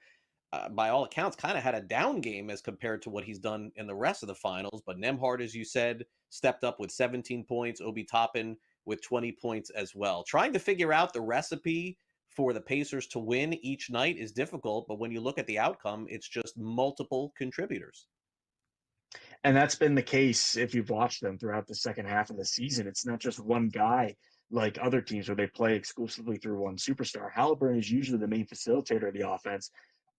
[SPEAKER 10] by all accounts, kind of had a down game as compared to what he's done in the rest of the finals. But Nemhard, as you said, stepped up with 17 points. Obi Toppin with 20 points as well. Trying to figure out the recipe for the Pacers to win each night is difficult, but when you look at the outcome, it's just multiple contributors.
[SPEAKER 11] And that's been the case if you've watched them throughout the second half of the season. It's not just one guy like other teams where they play exclusively through one superstar. Halliburton is usually the main facilitator of the offense,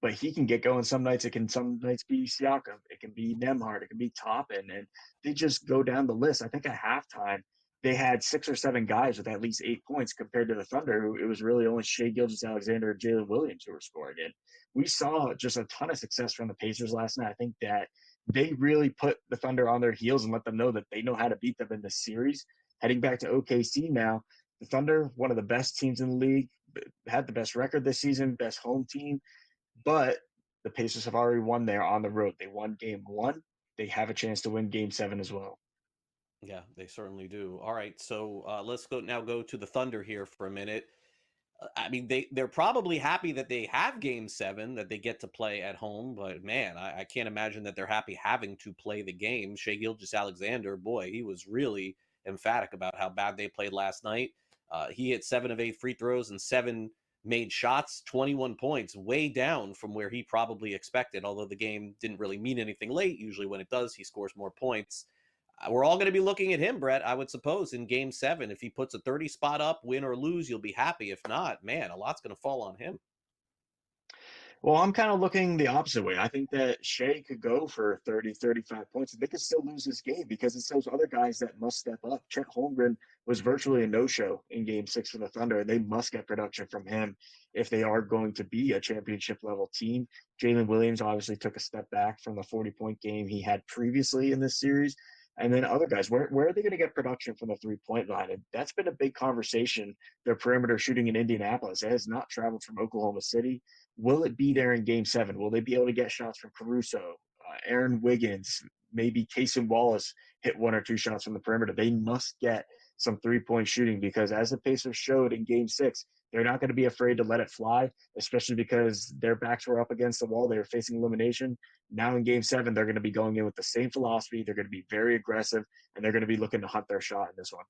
[SPEAKER 11] but he can get going some nights. It can some nights be Siakam. It can be Nemhard. It can be Toppin. And they just go down the list. I think at halftime, they had 6 or 7 guys with at least 8 points compared to the Thunder, who it was really only Shea Gilgeous-Alexander and Jalen Williams who were scoring it. We saw just a ton of success from the Pacers last night. I think that they really put the Thunder on their heels and let them know that they know how to beat them in this series. Heading back to OKC now, the Thunder, one of the best teams in the league, had the best record this season, best home team, but the Pacers have already won there on the road. They won game 1. They have a chance to win game 7 as well.
[SPEAKER 10] Yeah, they certainly do. All right, so let's go to the Thunder here for a minute. I mean, they're probably happy that they have game 7 that they get to play at home, but man, I can't imagine that they're happy having to play the game. Shea Gilgeous-Alexander, boy, he was really emphatic about how bad they played last night. He hit 7 of 8 free throws and 7 made shots, 21 points, way down from where he probably expected, although the game didn't really mean anything late. Usually when it does, he scores more points. We're all going to be looking at him, Brett, I would suppose, in game 7. If he puts a 30 spot up, win or lose, you'll be happy. If not, man, a lot's going to fall on him.
[SPEAKER 11] Well, I'm kind of looking the opposite way. I think that Shea could go for 30, 35 points, and they could still lose this game because it's those other guys that must step up. Chet Holmgren was virtually a no-show in game 6 for the Thunder, and they must get production from him if they are going to be a championship-level team. Jalen Williams obviously took a step back from the 40-point game he had previously in this series. And then other guys, where are they going to get production from the three-point line? And that's been a big conversation. Their perimeter shooting in Indianapolis, it has not traveled from Oklahoma City. Will it be there in game 7? Will they be able to get shots from Caruso, Aaron Wiggins, maybe Cason Wallace hit 1 or 2 shots from the perimeter? They must get some three-point shooting because as the Pacers showed in game 6, they're not going to be afraid to let it fly, especially because their backs were up against the wall. They were facing elimination. Now in game 7, they're going to be going in with the same philosophy. They're going to be very aggressive, and they're going to be looking to hunt their shot in this one.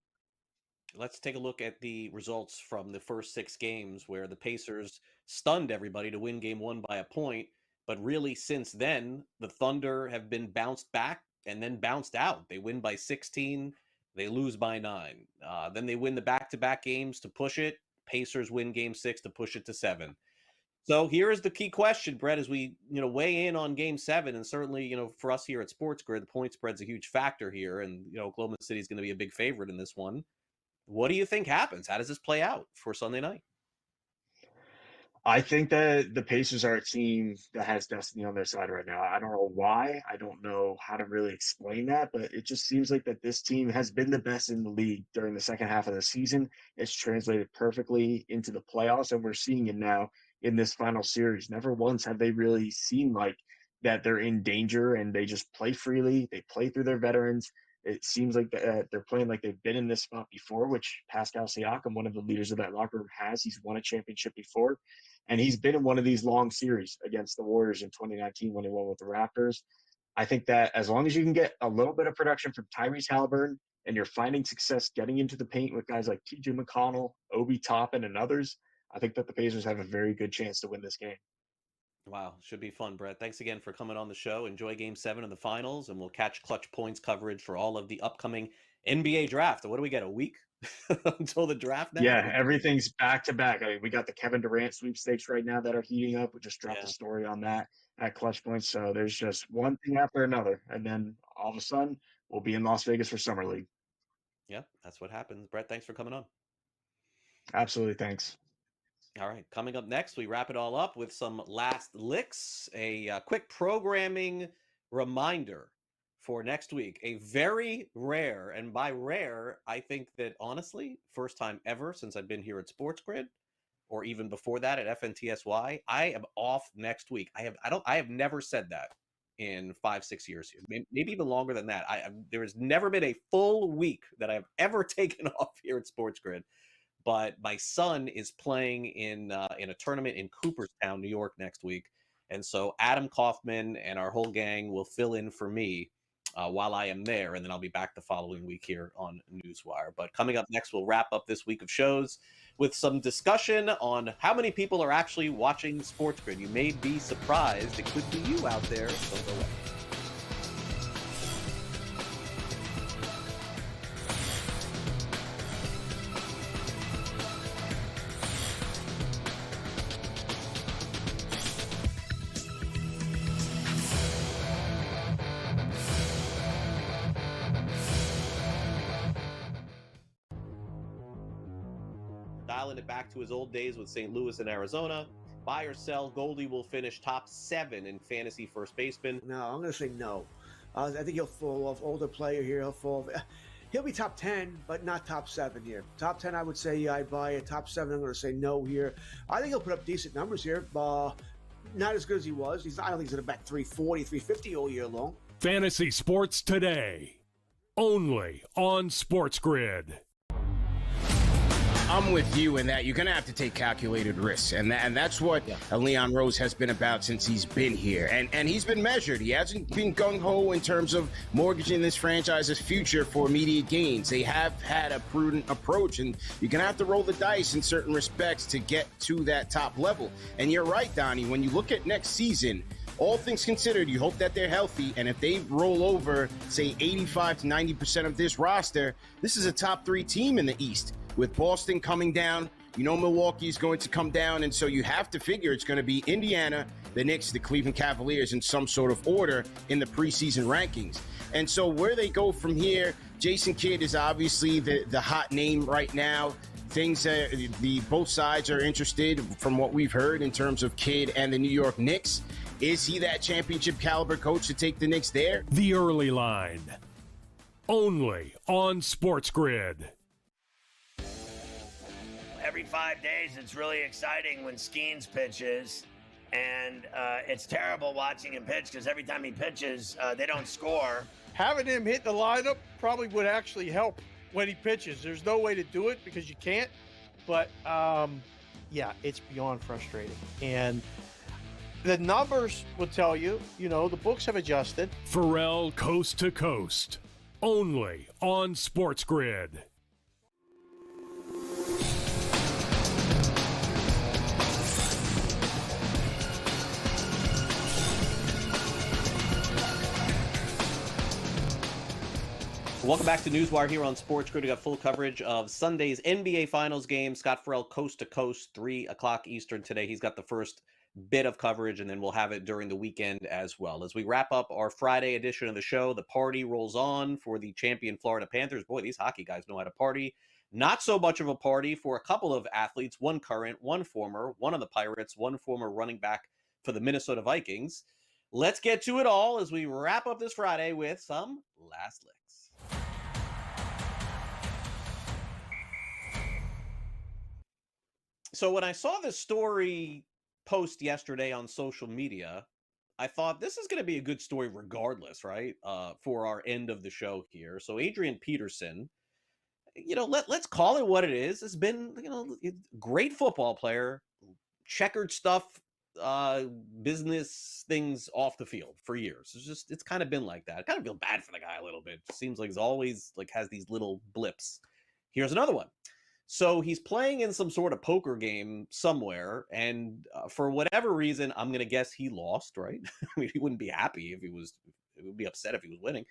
[SPEAKER 10] Let's take a look at the results from the first 6 games where the Pacers stunned everybody to win game 1 by a point. But really, since then, the Thunder have been bounced back and then bounced out. They win by 16. They lose by 9. Then they win the back-to-back games to push it. Pacers win game 6 to push it to 7. So here is the key question, Brett, as we weigh in on game 7, and certainly for us here at SportsGrid, the point spread's a huge factor here, and Oklahoma City is going to be a big favorite in this one. What do you think happens? How does this play out for Sunday night?
[SPEAKER 11] I think that the Pacers are a team that has destiny on their side right now. I don't know why. I don't know how to really explain that, but it just seems like that this team has been the best in the league during the second half of the season. It's translated perfectly into the playoffs, and we're seeing it now in this final series. Never once have they really seemed like that they're in danger, and they just play freely. They play through their veterans. It seems like they're playing like they've been in this spot before, which Pascal Siakam, one of the leaders of that locker room, has. He's won a championship before, and he's been in one of these long series against the Warriors in 2019 when he won with the Raptors. I think that as long as you can get a little bit of production from Tyrese Halliburton and you're finding success getting into the paint with guys like TJ McConnell, Obi Toppin, and others, I think that the Pacers have a very good chance to win this game.
[SPEAKER 10] Wow, should be fun, Brett. Thanks again for coming on the show. Enjoy Game 7 of the finals, and we'll catch Clutch Points coverage for all of the upcoming NBA draft. What do we get, a week until the draft now?
[SPEAKER 11] Yeah, everything's back to back. I mean, we got the Kevin Durant sweepstakes right now that are heating up. We just dropped a story on that at Clutch Points. So there's just one thing after another. And then all of a sudden, we'll be in Las Vegas for Summer League.
[SPEAKER 10] Yeah, that's what happens. Brett, thanks for coming on.
[SPEAKER 11] Absolutely. Thanks.
[SPEAKER 10] All right, coming up next, we wrap it all up with some last licks, a quick programming reminder for next week. A very rare, and by rare, I think that honestly, first time ever since I've been here at SportsGrid, or even before that at FNTSY, I am off next week. I have never said that in 5-6 years here, maybe even longer than that. There has never been a full week that I've ever taken off here at SportsGrid. But my son is playing in a tournament in Cooperstown, New York next week. And so Adam Kaufman and our whole gang will fill in for me while I am there. And then I'll be back the following week here on NewsWire. But coming up next, we'll wrap up this week of shows with some discussion on how many people are actually watching SportsGrid. You may be surprised. It could be you out there. So go away. Dialing it back to his old days with St. Louis and Arizona. Buy or sell, Goldie will finish top 7 in fantasy first baseman.
[SPEAKER 24] No, I'm going to say no. I think he'll fall off. Older player here, he'll be top 10, but not top 7 here. Top 10, I would say I'd buy it. Top 7, I'm going to say no here. I think he'll put up decent numbers here. Not as good as he was. I don't think he's going to bat 340, 350 all year long.
[SPEAKER 2] Fantasy Sports Today, only on SportsGrid.
[SPEAKER 23] I'm with you in that you're going to have to take calculated risks. And that's what Leon Rose has been about since he's been here. And he's been measured. He hasn't been gung-ho in terms of mortgaging this franchise's future for immediate gains. They have had a prudent approach, and you're going to have to roll the dice in certain respects to get to that top level. And you're right, Donnie, when you look at next season, all things considered, you hope that they're healthy, and if they roll over, say, 85 to 90% of this roster, this is a top 3 team in the East. With Boston coming down, Milwaukee's going to come down, and so you have to figure it's going to be Indiana, the Knicks, the Cleveland Cavaliers in some sort of order in the preseason rankings. And so where they go from here, Jason Kidd is obviously the hot name right now. Both sides are interested from what we've heard in terms of Kidd and the New York Knicks. Is he that championship caliber coach to take the Knicks there?
[SPEAKER 2] The Early Line, only on SportsGrid.
[SPEAKER 8] Every 5 days, it's really exciting when Skeens pitches, and it's terrible watching him pitch because every time he pitches, they don't score.
[SPEAKER 9] Having him hit the lineup probably would actually help when he pitches. There's no way to do it because you can't, but yeah, it's beyond frustrating. And the numbers will tell you, the books have adjusted.
[SPEAKER 2] Pharrell Coast to Coast, only on SportsGrid.
[SPEAKER 10] Welcome back to NewsWire here on SportsGrid. We got full coverage of Sunday's NBA Finals game. Scott Farrell, coast to coast, 3 o'clock Eastern today. He's got the first bit of coverage, and then we'll have it during the weekend as well. As we wrap up our Friday edition of the show, the party rolls on for the champion Florida Panthers. Boy, these hockey guys know how to party. Not so much of a party for a couple of athletes, one current, one former, one of the Pirates, one former running back for the Minnesota Vikings. Let's get to it all as we wrap up this Friday with some last licks. So when I saw this story post yesterday on social media, I thought this is going to be a good story regardless, right? For our end of the show here. So Adrian Peterson, let's call it what it is. It's been, great football player, checkered stuff, business things off the field for years. It's kind of been like that. I kind of feel bad for the guy a little bit. It seems like he's always has these little blips. Here's another one. So he's playing in some sort of poker game somewhere, and for whatever reason, I'm going to guess he lost, right? I mean, he wouldn't be happy if he would be upset if he was winning.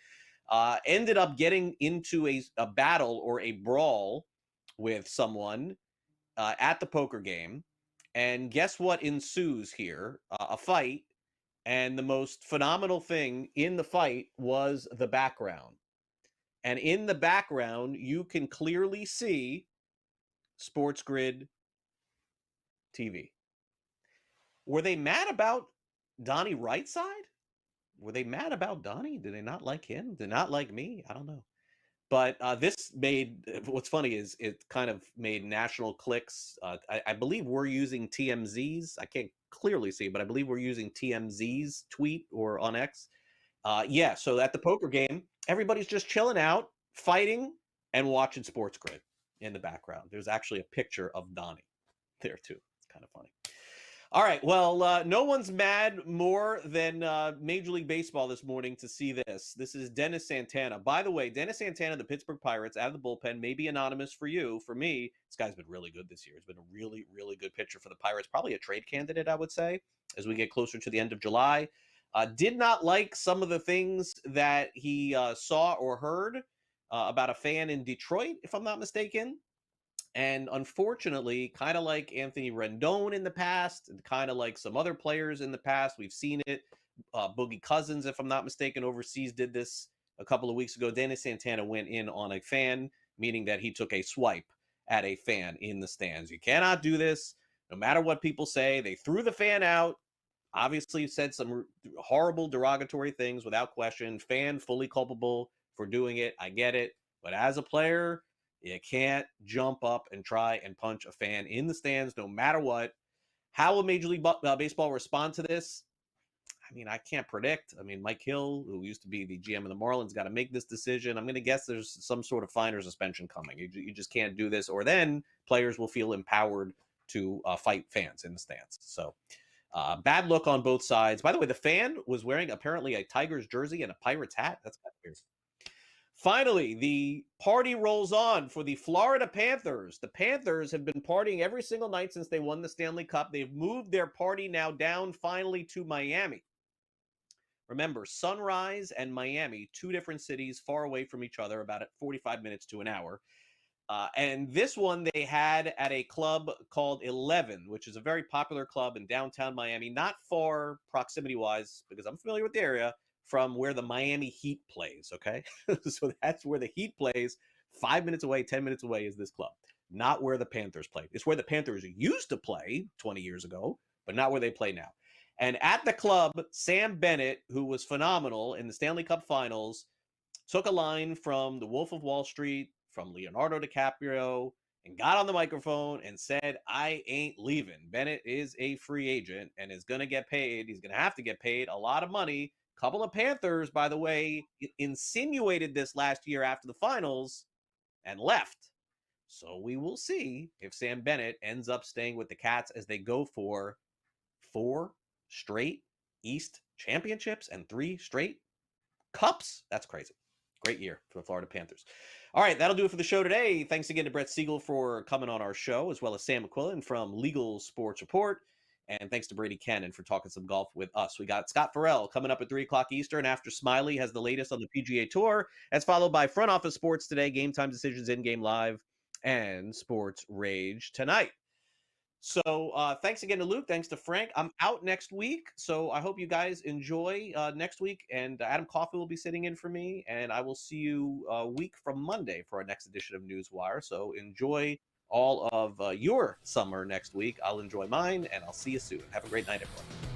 [SPEAKER 10] Ended up getting into a battle or a brawl with someone at the poker game. And guess what ensues here? A fight. And the most phenomenal thing in the fight was the background. And in the background, you can clearly see SportsGrid TV. Were they mad about Donnie Rightside? Were they mad about Donnie? Did they not like him? Did they not like me? I don't know. But this made, what's funny is it kind of made national clicks. I believe we're using TMZ's. I can't clearly see, but I believe we're using TMZ's tweet or on X. Yeah, so at the poker game, everybody's just chilling out, fighting, and watching SportsGrid in the background. There's actually a picture of Donnie there too. It's kind of funny. All right, well, no one's mad more than Major League Baseball this morning to see this. This is Dennis Santana. By the way, Dennis Santana, the Pittsburgh Pirates, out of the bullpen, may be anonymous for you. For me, this guy's been really good this year. He's been a really, really good pitcher for the Pirates. Probably a trade candidate, I would say, as we get closer to the end of July. Did not like some of the things that he saw or heard about a fan in Detroit, if I'm not mistaken. And unfortunately, kind of like Anthony Rendon in the past, and kind of like some other players in the past, we've seen it. Boogie Cousins, if I'm not mistaken, overseas did this a couple of weeks ago. Dennis Santana went in on a fan, meaning that he took a swipe at a fan in the stands. You cannot do this, no matter what people say. They threw the fan out. Obviously said some horrible derogatory things without question. Fan fully culpable for doing it. I get it. But as a player, you can't jump up and try and punch a fan in the stands no matter what. How will Major League Baseball respond to this? I mean, I can't predict. I mean, Mike Hill, who used to be the GM of the Marlins, got to make this decision. I'm going to guess there's some sort of fine or suspension coming. You just can't do this, or then players will feel empowered to fight fans in the stands. So bad look on both sides. By the way, the fan was wearing apparently a Tigers jersey and a Pirates hat. That's kind of weird. Finally, the party rolls on for the Florida Panthers. The Panthers have been partying every single night since they won the Stanley Cup. They've moved their party now down finally to Miami. Remember, Sunrise and Miami, two different cities far away from each other, about 45 minutes to an hour. And this one they had at a club called 11, which is a very popular club in downtown Miami, not far proximity-wise, because I'm familiar with the area, from where the Miami Heat plays, okay? So that's where the Heat plays. 5 minutes away, 10 minutes away is this club. Not where the Panthers play. It's where the Panthers used to play 20 years ago, but not where they play now. And at the club, Sam Bennett, who was phenomenal in the Stanley Cup Finals, took a line from The Wolf of Wall Street, from Leonardo DiCaprio, and got on the microphone and said, I ain't leaving. Bennett is a free agent and is going to get paid. He's going to have to get paid a lot of money. Couple of Panthers, by the way, insinuated this last year after the finals and left. So we will see if Sam Bennett ends up staying with the Cats as they go for 4 straight East championships and 3 straight cups. That's crazy. Great year for the Florida Panthers. All right, that'll do it for the show today. Thanks again to Brett Siegel for coming on our show, as well as Sam McQuillan from Legal Sports Report. And thanks to Brady Kannon for talking some golf with us. We got Scott Farrell coming up at 3 o'clock Eastern after Smiley has the latest on the PGA Tour. That's followed by Front Office Sports today, Game Time Decisions, In-Game Live, and Sports Rage tonight. So thanks again to Luke. Thanks to Frank. I'm out next week, so I hope you guys enjoy next week. And Adam Coffey will be sitting in for me, and I will see you a week from Monday for our next edition of NewsWire. So enjoy all of your summer next week. I'll enjoy mine, and I'll see you soon. Have a great night, everyone.